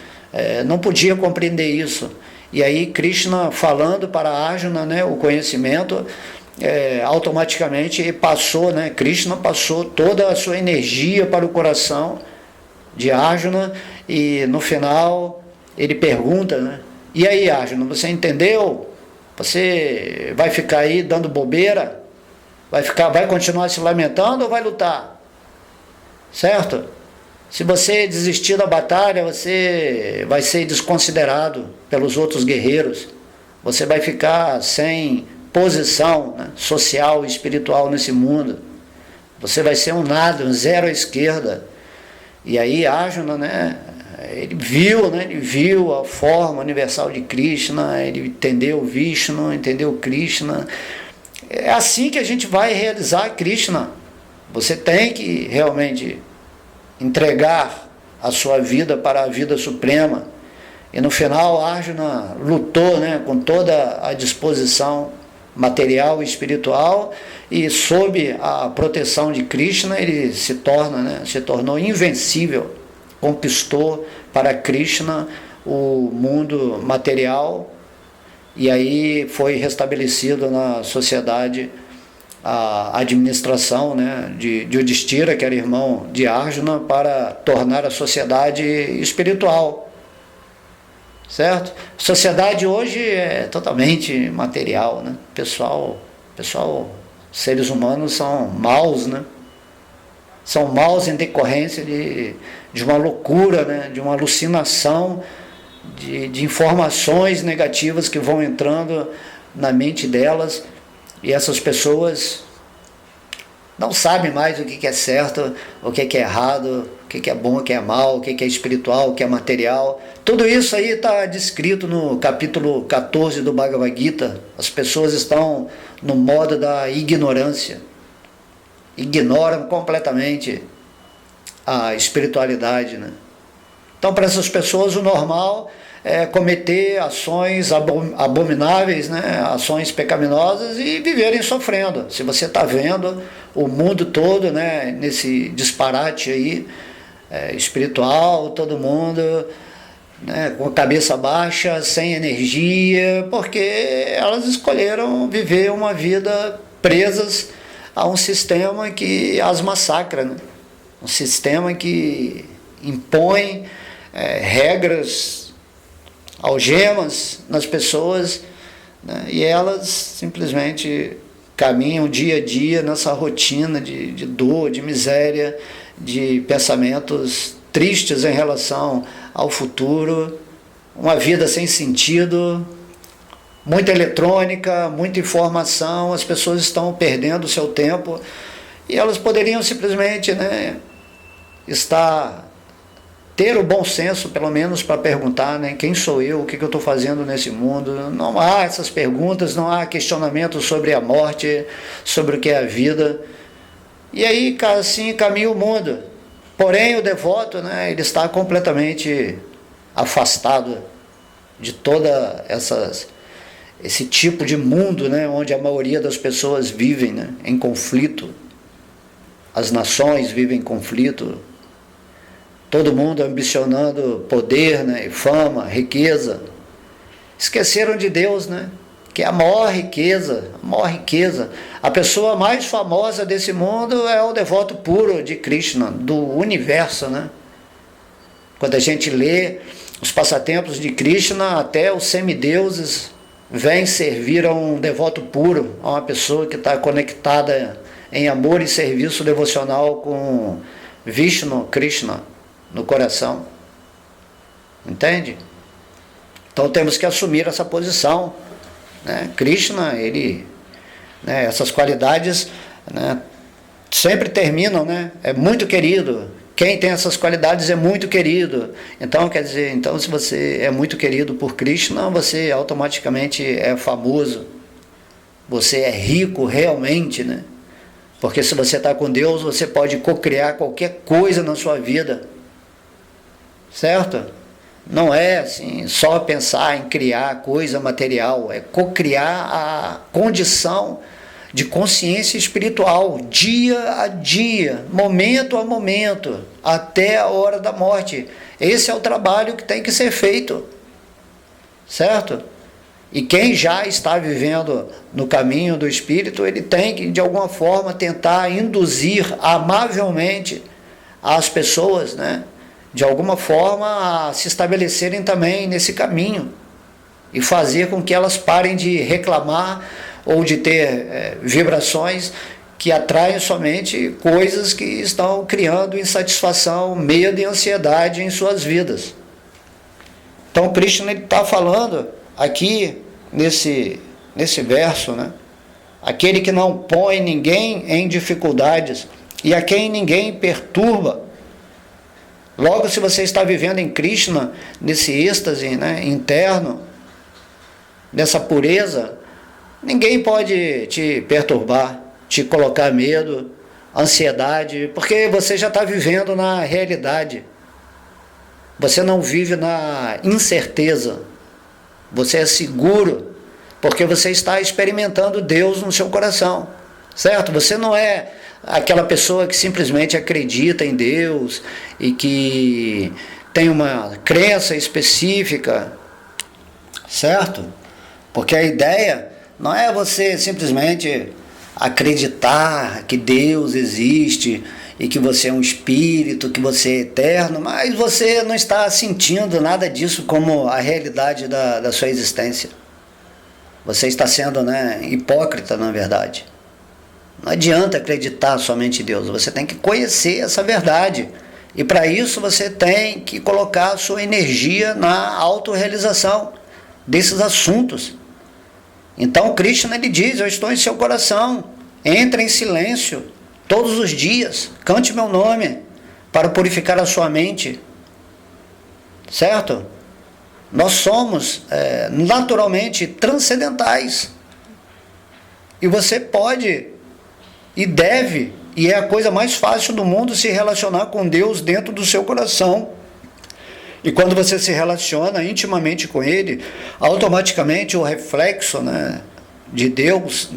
não podia compreender isso. E aí Krishna falando para Arjuna, né, o conhecimento, automaticamente passou, né, Krishna passou toda a sua energia para o coração de Arjuna, e no final ele pergunta, né, e aí Arjuna, você entendeu? Você vai ficar aí dando bobeira? Vai continuar se lamentando ou vai lutar? Certo? Se você desistir da batalha, você vai ser desconsiderado pelos outros guerreiros. Você vai ficar sem posição, né, social e espiritual nesse mundo. Você vai ser um nada, um zero à esquerda. E aí Arjuna, né, ele viu a forma universal de Krishna, ele entendeu Vishnu, entendeu Krishna. É assim que a gente vai realizar Krishna. Você tem que realmente entregar a sua vida para a vida suprema. E no final Arjuna lutou, né, com toda a disposição material e espiritual, e sob a proteção de Krishna ele se tornou invencível, conquistou para Krishna o mundo material, e aí foi restabelecido na sociedade a administração, né, de Yudhishthira, que era irmão de Arjuna, para tornar a sociedade espiritual, certo? A sociedade hoje é totalmente material, né? Pessoal, seres humanos são maus, né? São maus em decorrência de uma loucura, né? De uma alucinação de informações negativas que vão entrando na mente delas, e essas pessoas não sabem mais o que é certo, o que é errado, o que é bom, o que é mal, o que é espiritual, o que é material. Tudo isso aí está descrito no capítulo 14 do Bhagavad Gita. As pessoas estão no modo da ignorância, ignoram completamente a espiritualidade, né? Então, para essas pessoas, o normal é cometer ações abomináveis, né? Ações pecaminosas, e viverem sofrendo. Se você está vendo o mundo todo, né, nesse disparate aí, espiritual, todo mundo, né, com a cabeça baixa, sem energia, porque elas escolheram viver uma vida presas a um sistema que as massacra, né? Um sistema que impõe regras, algemas nas pessoas, né? E elas simplesmente caminham dia a dia nessa rotina de dor, de miséria, de pensamentos tristes em relação ao futuro, uma vida sem sentido, muita eletrônica, muita informação, as pessoas estão perdendo o seu tempo e elas poderiam simplesmente, né, ter o bom senso, pelo menos, para perguntar, né, quem sou eu, o que eu estou fazendo nesse mundo. Não há essas perguntas, não há questionamento sobre a morte, sobre o que é a vida. E aí, assim, caminha o mundo. Porém, o devoto, né, ele está completamente afastado de toda esse tipo de mundo, né, onde a maioria das pessoas vivem, né, em conflito. As nações vivem em conflito. Todo mundo ambicionando poder, né, fama, riqueza. Esqueceram de Deus, né, que é a maior riqueza, a maior riqueza. A pessoa mais famosa desse mundo é o devoto puro de Krishna, do universo, né? Quando a gente lê os passatempos de Krishna, até os semideuses vêm servir a um devoto puro, a uma pessoa que está conectada em amor e serviço devocional com Vishnu, Krishna, no coração. Entende? Então temos que assumir essa posição, né? Krishna, ele, né, essas qualidades, né, sempre terminam, né? É muito querido. Quem tem essas qualidades é muito querido. Então, quer dizer, então, se você é muito querido por Krishna, você automaticamente é famoso. Você é rico realmente, né? Porque se você está com Deus, você pode cocriar qualquer coisa na sua vida. Certo? Não é assim, só pensar em criar coisa material, é cocriar a condição de consciência espiritual, dia a dia, momento a momento, até a hora da morte. Esse é o trabalho que tem que ser feito, certo? E quem já está vivendo no caminho do Espírito, ele tem que, de alguma forma, tentar induzir amavelmente as pessoas, né, de alguma forma, a se estabelecerem também nesse caminho e fazer com que elas parem de reclamar ou de ter vibrações que atraem somente coisas que estão criando insatisfação, medo e ansiedade em suas vidas. Então, Krishna está falando aqui nesse verso, né? Aquele que não põe ninguém em dificuldades e a quem ninguém perturba. Logo, se você está vivendo em Krishna, nesse êxtase, né, interno, nessa pureza, ninguém pode te perturbar, te colocar medo, ansiedade, porque você já está vivendo na realidade. Você não vive na incerteza. Você é seguro, porque você está experimentando Deus no seu coração, certo? Você não é aquela pessoa que simplesmente acredita em Deus e que tem uma crença específica, certo? Porque a ideia não é você simplesmente acreditar que Deus existe e que você é um espírito, que você é eterno, mas você não está sentindo nada disso como a realidade da sua existência. Você está sendo, né, hipócrita, na verdade. Não adianta acreditar somente em Deus, você tem que conhecer essa verdade. E para isso você tem que colocar a sua energia na autorrealização desses assuntos. Então Krishna, ele diz, eu estou em seu coração, entre em silêncio todos os dias, cante meu nome para purificar a sua mente. Certo? Nós somos naturalmente transcendentais. E você pode e deve, e é a coisa mais fácil do mundo, se relacionar com Deus dentro do seu coração. E quando você se relaciona intimamente com Ele, automaticamente o reflexo, né, de Deus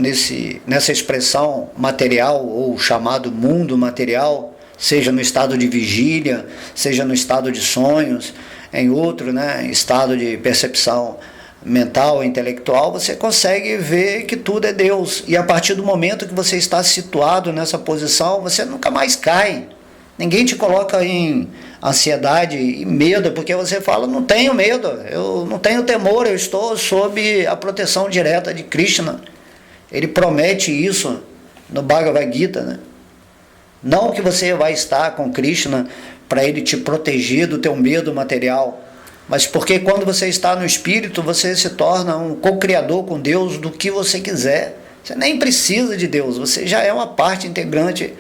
nessa expressão material, ou chamado mundo material, seja no estado de vigília, seja no estado de sonhos, em outro, né, estado de percepção mental, intelectual, você consegue ver que tudo é Deus. E a partir do momento que você está situado nessa posição, você nunca mais cai. Ninguém te coloca em ansiedade e medo, porque você fala, não tenho medo, eu não tenho temor, eu estou sob a proteção direta de Krishna. Ele promete isso no Bhagavad Gita, né? Não que você vai estar com Krishna para ele te proteger do teu medo material, mas porque quando você está no Espírito, você se torna um co-criador com Deus do que você quiser. Você nem precisa de Deus, você já é uma parte integrante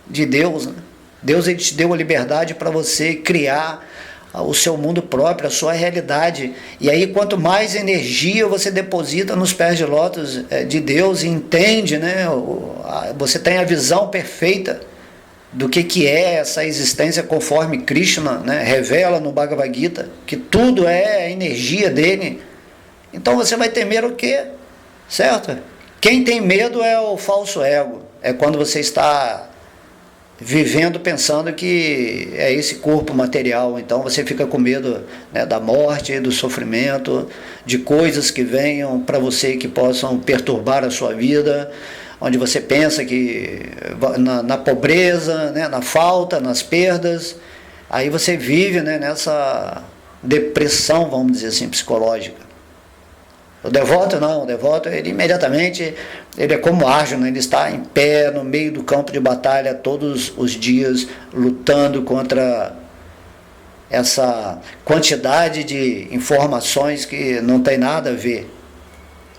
de Deus, né? Deus, ele te deu a liberdade para você criar o seu mundo próprio, a sua realidade. E aí, quanto mais energia você deposita nos pés de lótus de Deus e entende, né, você tem a visão perfeita do que é essa existência conforme Krishna, né, revela no Bhagavad Gita, que tudo é a energia dele. Então você vai temer o quê? Certo? Quem tem medo é o falso ego. É quando você está vivendo pensando que é esse corpo material. Então você fica com medo, né, da morte, do sofrimento, de coisas que venham para você que possam perturbar a sua vida, onde você pensa que na pobreza, né, na falta, nas perdas. Aí você vive, né, nessa depressão, vamos dizer assim, psicológica. O devoto não, o devoto, ele imediatamente, ele é como Arjuna, ele está em pé no meio do campo de batalha todos os dias, lutando contra essa quantidade de informações que não tem nada a ver,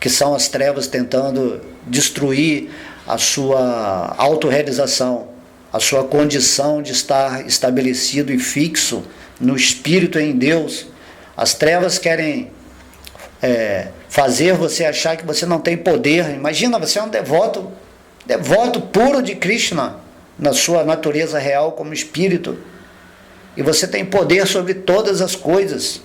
que são as trevas tentando destruir a sua autorrealização, a sua condição de estar estabelecido e fixo no Espírito em Deus. As trevas querem fazer você achar que você não tem poder. Imagina, você é um devoto puro de Krishna, na sua natureza real como espírito, e você tem poder sobre todas as coisas.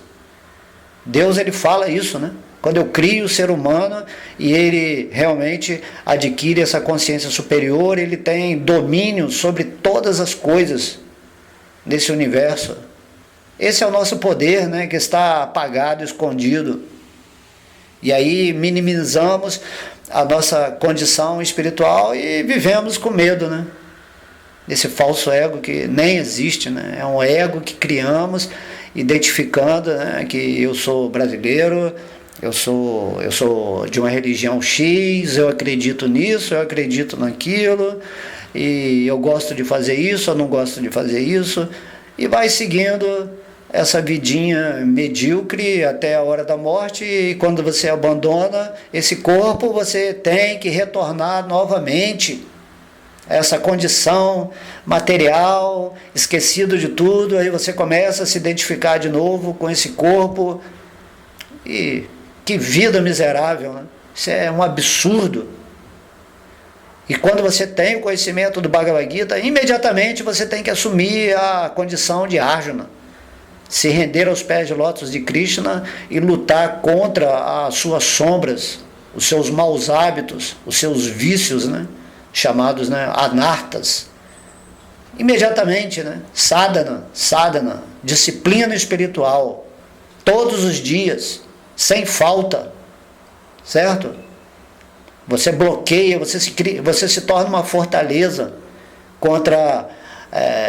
Deus, ele fala isso, né? Quando eu crio o ser humano e ele realmente adquire essa consciência superior, ele tem domínio sobre todas as coisas desse universo. Esse é o nosso poder, né, que está apagado, escondido. E aí minimizamos a nossa condição espiritual e vivemos com medo, né? Esse falso ego que nem existe, né? É um ego que criamos, identificando, né, que eu sou brasileiro, eu sou de uma religião X, eu acredito nisso, eu acredito naquilo, e eu gosto de fazer isso, eu não gosto de fazer isso, e vai seguindo essa vidinha medíocre até a hora da morte. E quando você abandona esse corpo, você tem que retornar novamente a essa condição material, esquecido de tudo. Aí você começa a se identificar de novo com esse corpo, e que vida miserável, né? Isso é um absurdo. E quando você tem o conhecimento do Bhagavad Gita, imediatamente você tem que assumir a condição de Arjuna, se render aos pés de lótus de Krishna e lutar contra as suas sombras, os seus maus hábitos, os seus vícios, né, chamados, né, anartas. Imediatamente, né, sadhana, disciplina espiritual, todos os dias, sem falta, certo? Você bloqueia, você se torna uma fortaleza contra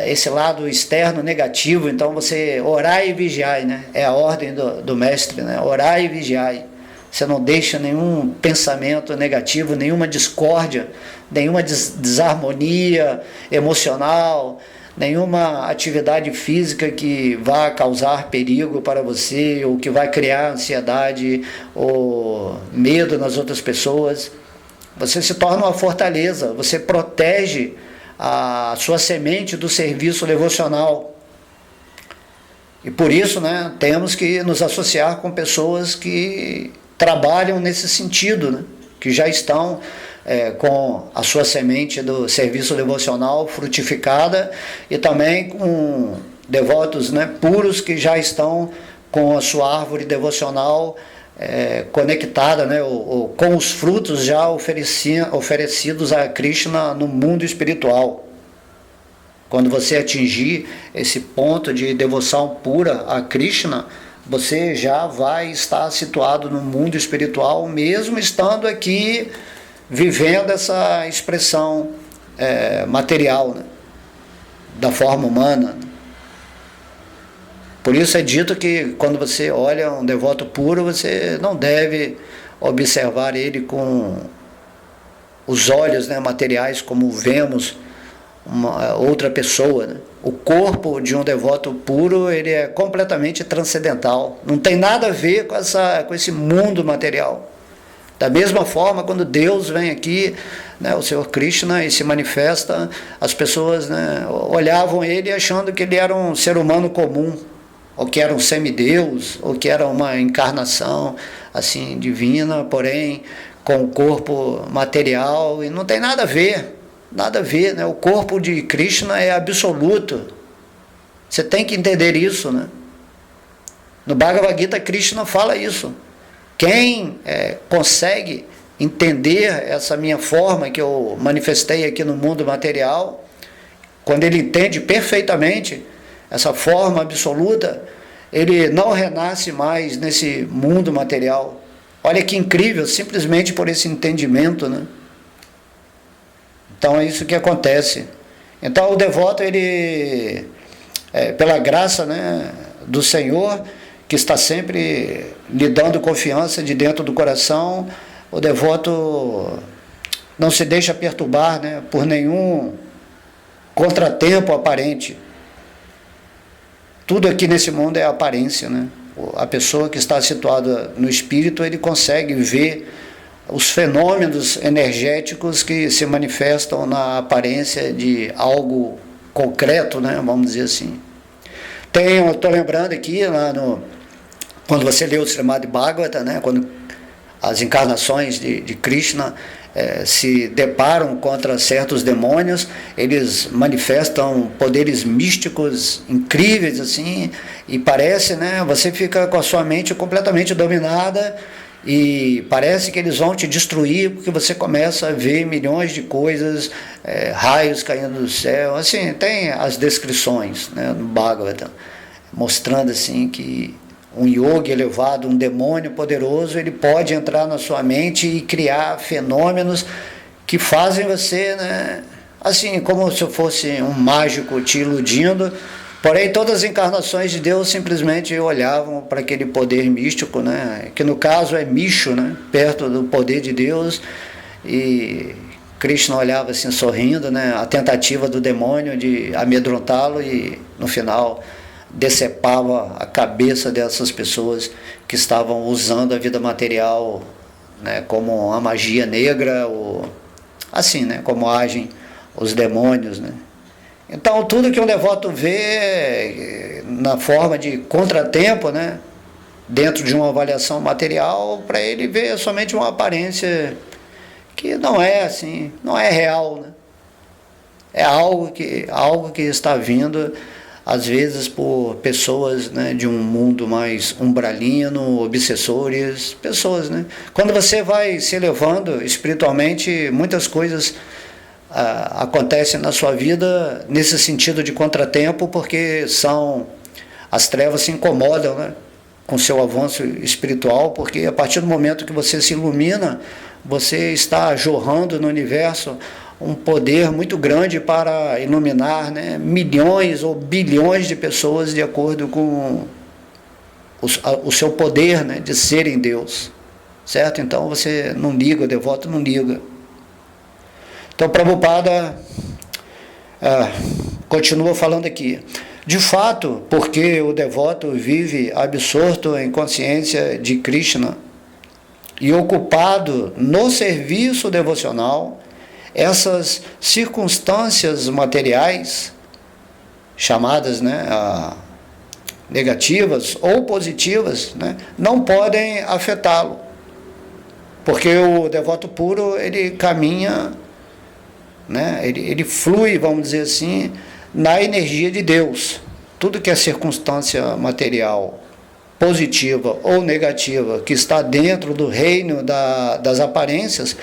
esse lado externo negativo. Então você orai e vigiai, né? É a ordem do mestre, né? Orai e vigiai. Você não deixa nenhum pensamento negativo, nenhuma discórdia, nenhuma desarmonia emocional, nenhuma atividade física que vá causar perigo para você, ou que vai criar ansiedade ou medo nas outras pessoas. Você se torna uma fortaleza, você protege a sua semente do serviço devocional. E por isso, né, temos que nos associar com pessoas que trabalham nesse sentido, né, que já estão com a sua semente do serviço devocional frutificada, e também com devotos, né, puros, que já estão com a sua árvore devocional conectada, né, ou com os frutos já oferecidos a Krishna no mundo espiritual. Quando você atingir esse ponto de devoção pura a Krishna, você já vai estar situado no mundo espiritual, mesmo estando aqui vivendo essa expressão material, né, da forma humana. Por isso é dito que quando você olha um devoto puro, você não deve observar ele com os olhos, né, materiais, como vemos outra pessoa, né? O corpo de um devoto puro, ele é completamente transcendental, não tem nada a ver com esse mundo material. Da mesma forma, quando Deus vem aqui, né, o Senhor Krishna, e se manifesta, as pessoas, né, olhavam ele achando que ele era um ser humano comum, ou que era um semideus, ou que era uma encarnação assim divina, porém com o corpo material, e não tem nada a ver. Nada a ver, né? O corpo de Krishna é absoluto. Você tem que entender isso, né? No Bhagavad Gita, Krishna fala isso. Quem consegue entender essa minha forma que eu manifestei aqui no mundo material, quando ele entende perfeitamente essa forma absoluta, ele não renasce mais nesse mundo material. Olha que incrível, simplesmente por esse entendimento, né? Então é isso que acontece. Então o devoto, ele, pela graça, né, do Senhor, que está sempre lhe dando confiança de dentro do coração, o devoto não se deixa perturbar, né, por nenhum contratempo aparente. Tudo aqui nesse mundo é aparência, né? A pessoa que está situada no espírito, ele consegue ver os fenômenos energéticos que se manifestam na aparência de algo concreto, né? Vamos dizer assim. Eu estou lembrando aqui, quando você lê o Srimad Bhagavata, né? Quando as encarnações de Krishna se deparam contra certos demônios, eles manifestam poderes místicos incríveis, assim, e parece, né? Você fica com a sua mente completamente dominada, e parece que eles vão te destruir, porque você começa a ver milhões de coisas, raios caindo do céu, assim, tem as descrições, né, no Bhagavata, mostrando assim que um yogi elevado, um demônio poderoso, ele pode entrar na sua mente e criar fenômenos que fazem você, né, assim, como se fosse um mágico te iludindo. Porém, todas as encarnações de Deus simplesmente olhavam para aquele poder místico, né? Que no caso é Mishu, né? Perto do poder de Deus, e Krishna olhava assim sorrindo, né? A tentativa do demônio de amedrontá-lo, e no final decepava a cabeça dessas pessoas que estavam usando a vida material, né? Como a magia negra, ou assim, né? Como agem os demônios, né? Então, tudo que um devoto vê na forma de contratempo, né, dentro de uma avaliação material, para ele ver somente uma aparência que não é assim, não é real, né? É algo que está vindo, às vezes, por pessoas, né, de um mundo mais umbralino, obsessores, pessoas, né? Quando você vai se elevando espiritualmente, muitas coisas acontece na sua vida nesse sentido de contratempo, porque as trevas se incomodam, né, com o seu avanço espiritual, porque a partir do momento que você se ilumina, você está jorrando no universo um poder muito grande para iluminar, né, milhões ou bilhões de pessoas, de acordo com o seu poder, né, de ser em Deus, certo? Então você não liga, o devoto não liga. Então, Prabhupada continua falando aqui. De fato, porque o devoto vive absorto em consciência de Krishna e ocupado no serviço devocional, essas circunstâncias materiais, chamadas, né, negativas ou positivas, né, não podem afetá-lo. Porque o devoto puro, ele caminha, né, ele flui, vamos dizer assim, na energia de Deus. Tudo que é circunstância material, positiva ou negativa, que está dentro do reino das aparências,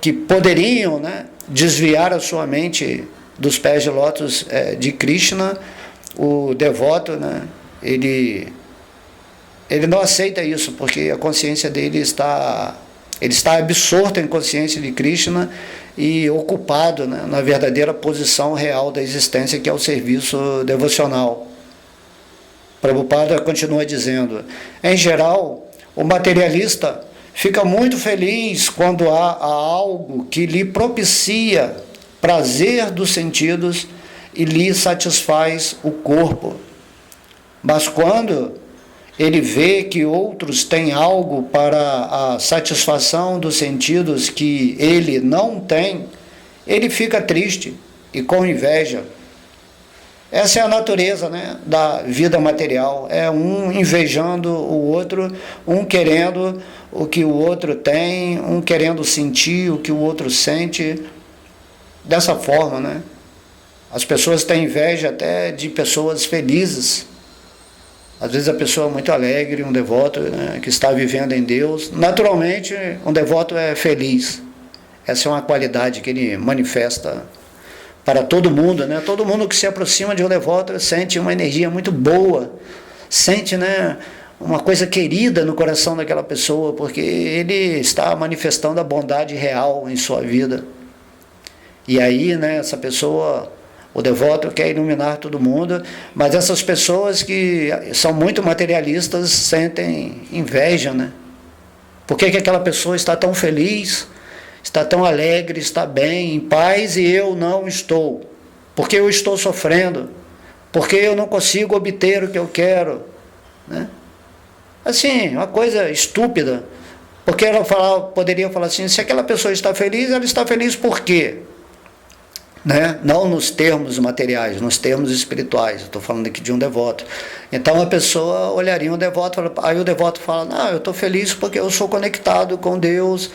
que poderiam, né, desviar a sua mente dos pés de lótus de Krishna, o devoto, né, ele não aceita isso, porque a consciência dele ele está absorto em consciência de Krishna e ocupado, né, na verdadeira posição real da existência, que é o serviço devocional. Prabhupada continua dizendo: em geral, o materialista fica muito feliz quando há algo que lhe propicia prazer dos sentidos e lhe satisfaz o corpo. Mas quando ele vê que outros têm algo para a satisfação dos sentidos que ele não tem, ele fica triste e com inveja. Essa é a natureza, né, da vida material. É um invejando o outro, um querendo o que o outro tem, um querendo sentir o que o outro sente. Dessa forma, né? As pessoas têm inveja até de pessoas felizes. Às vezes a pessoa é muito alegre, um devoto, né, que está vivendo em Deus. Naturalmente, um devoto é feliz. Essa é uma qualidade que ele manifesta para todo mundo, né? Todo mundo que se aproxima de um devoto sente uma energia muito boa, sente, né, uma coisa querida no coração daquela pessoa, porque ele está manifestando a bondade real em sua vida. E aí, né, essa pessoa, o devoto quer iluminar todo mundo, mas essas pessoas que são muito materialistas sentem inveja, né? Por que aquela pessoa está tão feliz, está tão alegre, está bem, em paz, e eu não estou? Porque eu estou sofrendo? Porque eu não consigo obter o que eu quero? Né? Assim, uma coisa estúpida. Porque ela poderia falar assim, se aquela pessoa está feliz, ela está feliz por quê? Né? Não nos termos materiais, nos termos espirituais. Estou falando aqui de um devoto. Então a pessoa olharia um devoto, aí o devoto fala, não, eu estou feliz porque eu sou conectado com Deus,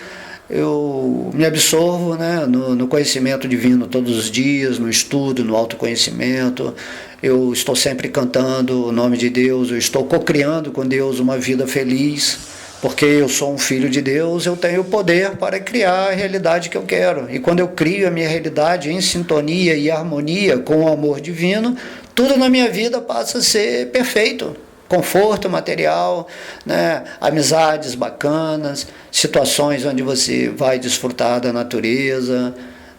eu me absorvo, né, no conhecimento divino todos os dias, no estudo, no autoconhecimento, eu estou sempre cantando o nome de Deus, eu estou cocriando com Deus uma vida feliz, porque eu sou um filho de Deus, eu tenho o poder para criar a realidade que eu quero. E quando eu crio a minha realidade em sintonia e harmonia com o amor divino, tudo na minha vida passa a ser perfeito. Conforto material, né, amizades bacanas, situações onde você vai desfrutar da natureza,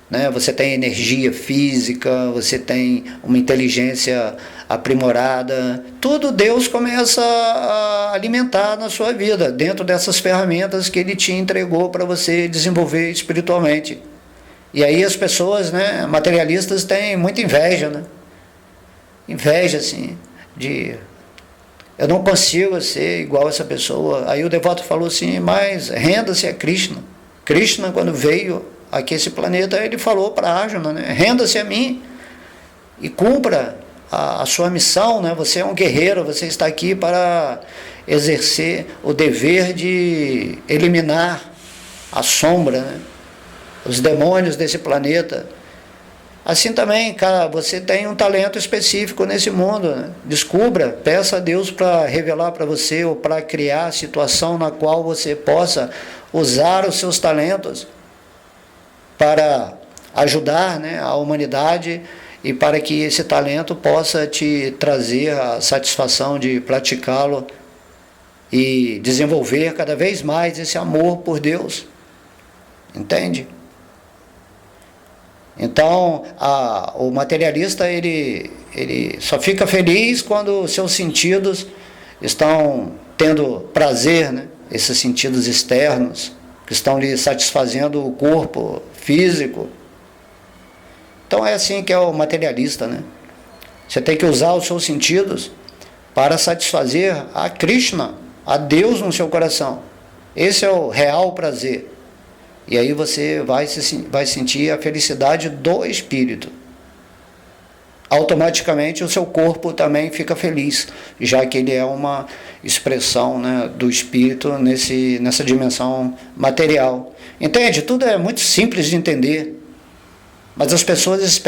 né, você tem energia física, você tem uma inteligência aprimorada, tudo Deus começa a alimentar na sua vida, dentro dessas ferramentas que Ele te entregou para você desenvolver espiritualmente. E aí as pessoas, né, materialistas têm muita inveja, né? Inveja, assim, de... eu não consigo ser igual a essa pessoa. Aí o devoto falou assim, mas renda-se a Krishna. Krishna, quando veio aqui a esse planeta, ele falou para Arjuna, né, renda-se a mim e cumpra a sua missão, né? Você é um guerreiro, você está aqui para exercer o dever de eliminar a sombra, né, os demônios desse planeta. Assim também, cara, você tem um talento específico nesse mundo, né? Descubra, peça a Deus para revelar para você ou para criar a situação na qual você possa usar os seus talentos para ajudar, né, a humanidade e para que esse talento possa te trazer a satisfação de praticá-lo e desenvolver cada vez mais esse amor por Deus. Entende? Então, o materialista ele só fica feliz quando seus sentidos estão tendo prazer, né? Esses sentidos externos que estão lhe satisfazendo o corpo físico. Então é assim que é o materialista, né? Você tem que usar os seus sentidos para satisfazer a Krishna, a Deus no seu coração. Esse é o real prazer. E aí você vai sentir a felicidade do espírito. Automaticamente o seu corpo também fica feliz, já que ele é uma expressão, né, do espírito nessa dimensão material. Entende? Tudo é muito simples de entender, mas as pessoas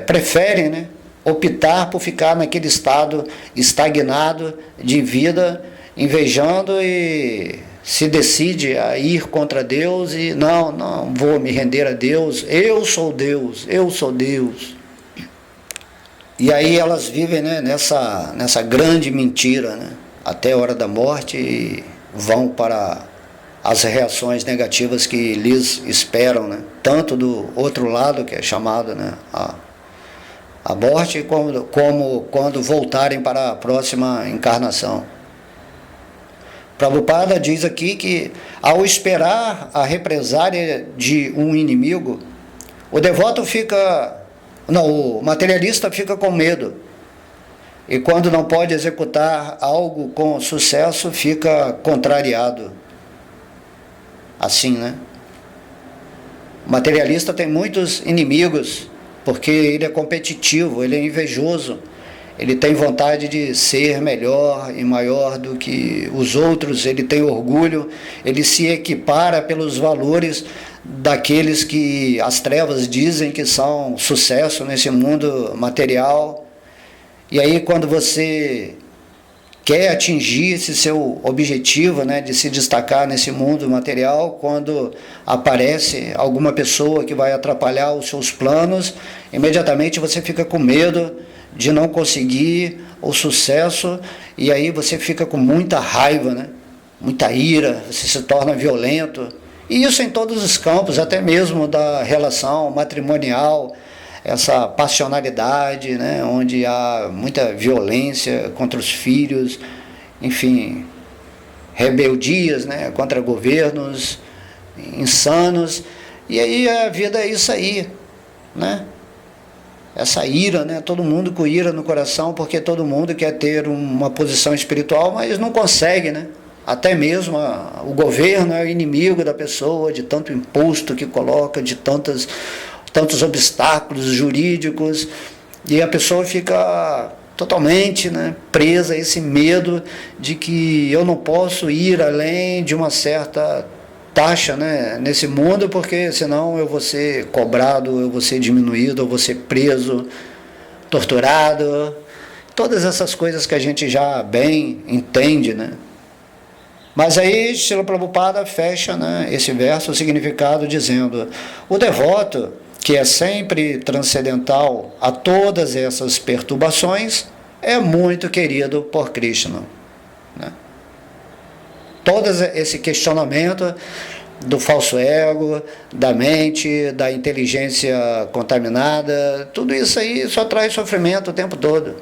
preferem, né, optar por ficar naquele estado estagnado de vida, invejando e se decide a ir contra Deus e não vou me render a Deus, eu sou Deus, eu sou Deus. E aí elas vivem, né, nessa grande mentira, né, até a hora da morte e vão para as reações negativas que lhes esperam, né, tanto do outro lado, que é chamado, né, a morte, como quando voltarem para a próxima encarnação. Prabhupada diz aqui que ao esperar a represália de um inimigo, O devoto fica... Não, o materialista fica com medo. E quando não pode executar algo com sucesso, fica contrariado. Assim, né? O materialista tem muitos inimigos, porque ele é competitivo, ele é invejoso, ele tem vontade de ser melhor e maior do que os outros, ele tem orgulho, ele se equipara pelos valores daqueles que as trevas dizem que são sucesso nesse mundo material. E aí, quando você quer atingir esse seu objetivo, né, de se destacar nesse mundo material, quando aparece alguma pessoa que vai atrapalhar os seus planos, imediatamente você fica com medo de não conseguir o sucesso, e aí você fica com muita raiva, né, muita ira, você se torna violento. E isso em todos os campos, até mesmo da relação matrimonial, essa passionalidade, né, onde há muita violência contra os filhos, enfim, rebeldias, né, contra governos insanos. E aí a vida é isso aí, né? Essa ira, né? Todo mundo com ira no coração, porque todo mundo quer ter uma posição espiritual, mas não consegue, né? Até mesmo o governo é o inimigo da pessoa, de tanto imposto que coloca, de tantos obstáculos jurídicos, e a pessoa fica totalmente, né, presa a esse medo de que eu não posso ir além de uma certa taxa, né, nesse mundo, porque senão eu vou ser cobrado, eu vou ser diminuído, eu vou ser preso, torturado, todas essas coisas que a gente já bem entende, né? Mas aí Srila Prabhupada fecha, né, esse verso, o significado, dizendo: o devoto, que é sempre transcendental a todas essas perturbações, é muito querido por Krishna, né? Todo esse questionamento do falso ego, da mente, da inteligência contaminada, tudo isso aí só traz sofrimento o tempo todo.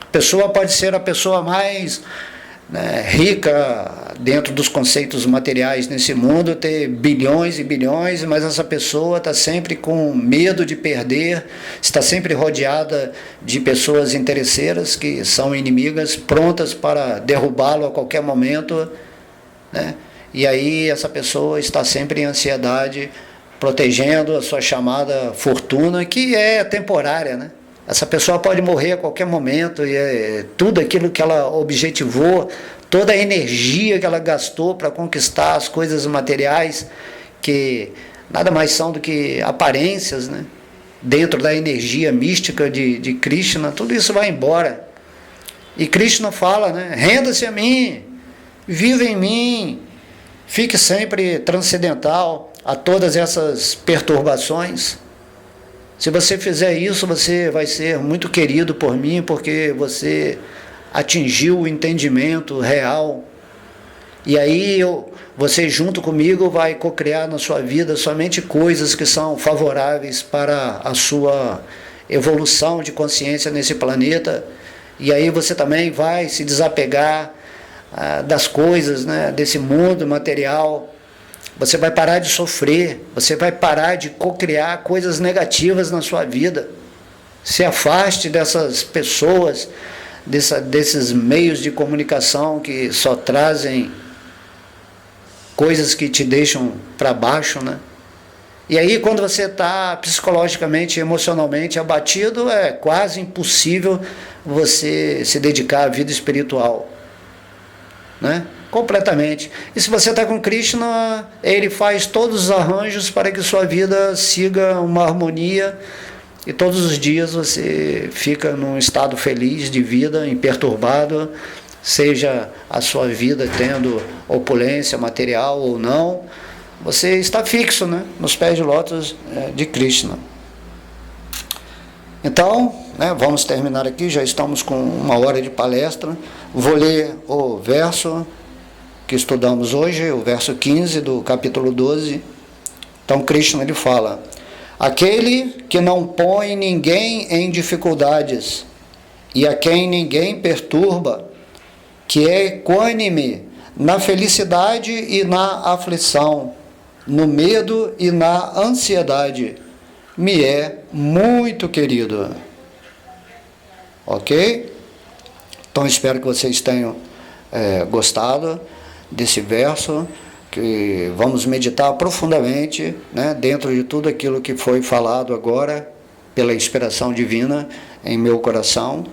A pessoa pode ser a pessoa mais, né, rica dentro dos conceitos materiais nesse mundo, ter bilhões e bilhões, mas essa pessoa está sempre com medo de perder, está sempre rodeada de pessoas interesseiras que são inimigas, prontas para derrubá-lo a qualquer momento, né? E aí essa pessoa está sempre em ansiedade, protegendo a sua chamada fortuna, que é temporária, né? Essa pessoa pode morrer a qualquer momento, e tudo aquilo que ela objetivou, toda a energia que ela gastou para conquistar as coisas materiais, que nada mais são do que aparências, né, dentro da energia mística de Krishna, tudo isso vai embora. E Krishna fala, né, renda-se a mim, viva em mim, fique sempre transcendental a todas essas perturbações. Se você fizer isso, você vai ser muito querido por mim, porque você atingiu o entendimento real. E aí você junto comigo vai cocriar na sua vida somente coisas que são favoráveis para a sua evolução de consciência nesse planeta. E aí você também vai se desapegar das coisas, né, desse mundo material. Você vai parar de sofrer, você vai parar de cocriar coisas negativas na sua vida. Se afaste dessas pessoas, desses meios de comunicação que só trazem coisas que te deixam para baixo, né? E aí, quando você está psicologicamente, emocionalmente abatido, é quase impossível você se dedicar à vida espiritual, né? Completamente. E se você está com Krishna, ele faz todos os arranjos para que sua vida siga uma harmonia, e todos os dias você fica num estado feliz de vida, imperturbado, seja a sua vida tendo opulência material ou não, você está fixo, né, nos pés de lótus de Krishna. Então, né, vamos terminar aqui, já estamos com 1 hora de palestra. Vou ler o verso que estudamos hoje, o verso 15 do capítulo 12. Então Krishna ele fala: aquele que não põe ninguém em dificuldades e a quem ninguém perturba, que é equânime na felicidade e na aflição, no medo e na ansiedade, me é muito querido. Ok? Então espero que vocês tenham gostado desse verso, que vamos meditar profundamente, né, dentro de tudo aquilo que foi falado agora pela inspiração divina em meu coração,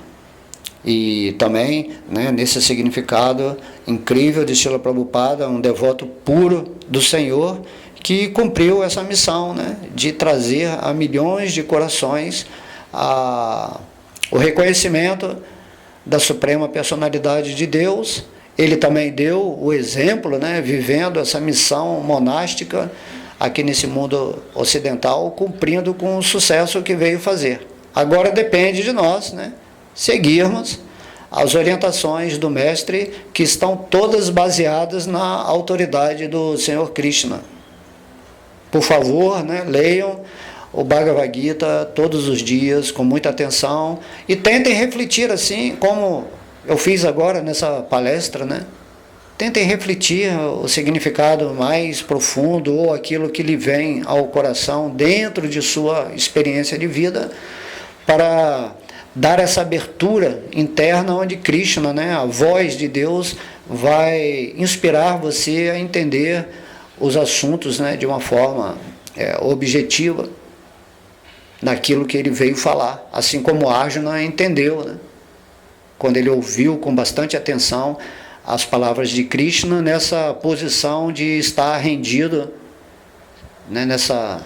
e também, né, nesse significado incrível de Srila Prabhupada, um devoto puro do Senhor, que cumpriu essa missão, né, de trazer a milhões de corações o reconhecimento da Suprema Personalidade de Deus. Ele também deu o exemplo, né, vivendo essa missão monástica aqui nesse mundo ocidental, cumprindo com o sucesso que veio fazer. Agora depende de nós, né, seguirmos as orientações do Mestre, que estão todas baseadas na autoridade do Senhor Krishna. Por favor, né, leiam o Bhagavad Gita todos os dias, com muita atenção, e tentem refletir assim, como eu fiz agora nessa palestra, né? Tentem refletir o significado mais profundo, ou aquilo que lhe vem ao coração dentro de sua experiência de vida, para dar essa abertura interna onde Krishna, né, a voz de Deus, vai inspirar você a entender os assuntos, né, de uma forma objetiva, naquilo que ele veio falar, assim como Arjuna entendeu, né, quando ele ouviu com bastante atenção as palavras de Krishna, nessa posição de estar rendido, né, nessa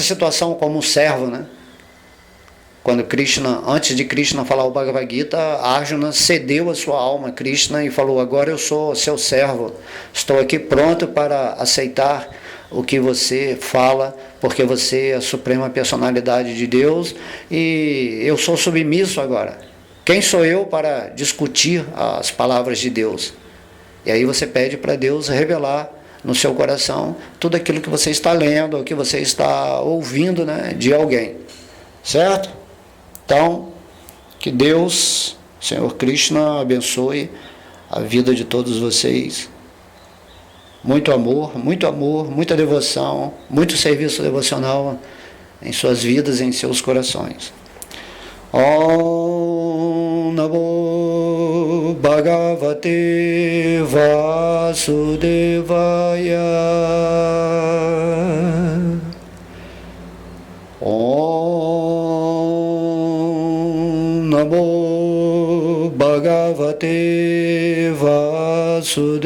situação como um servo, né? Quando Krishna, antes de Krishna falar o Bhagavad Gita, Arjuna cedeu a sua alma a Krishna e falou: agora eu sou seu servo, estou aqui pronto para aceitar o que você fala, porque você é a Suprema Personalidade de Deus e eu sou submisso agora. Quem sou eu para discutir as palavras de Deus? E aí você pede para Deus revelar no seu coração tudo aquilo que você está lendo, ou que você está ouvindo, né, de alguém. Certo? Então, que Deus, Senhor Krishna, abençoe a vida de todos vocês. Muito amor, muita devoção, muito serviço devocional em suas vidas e em seus corações. Om Namo Bhagavate Vasudevaya. Om Namo Bhagavate Vasudevaya.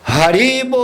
Haribo.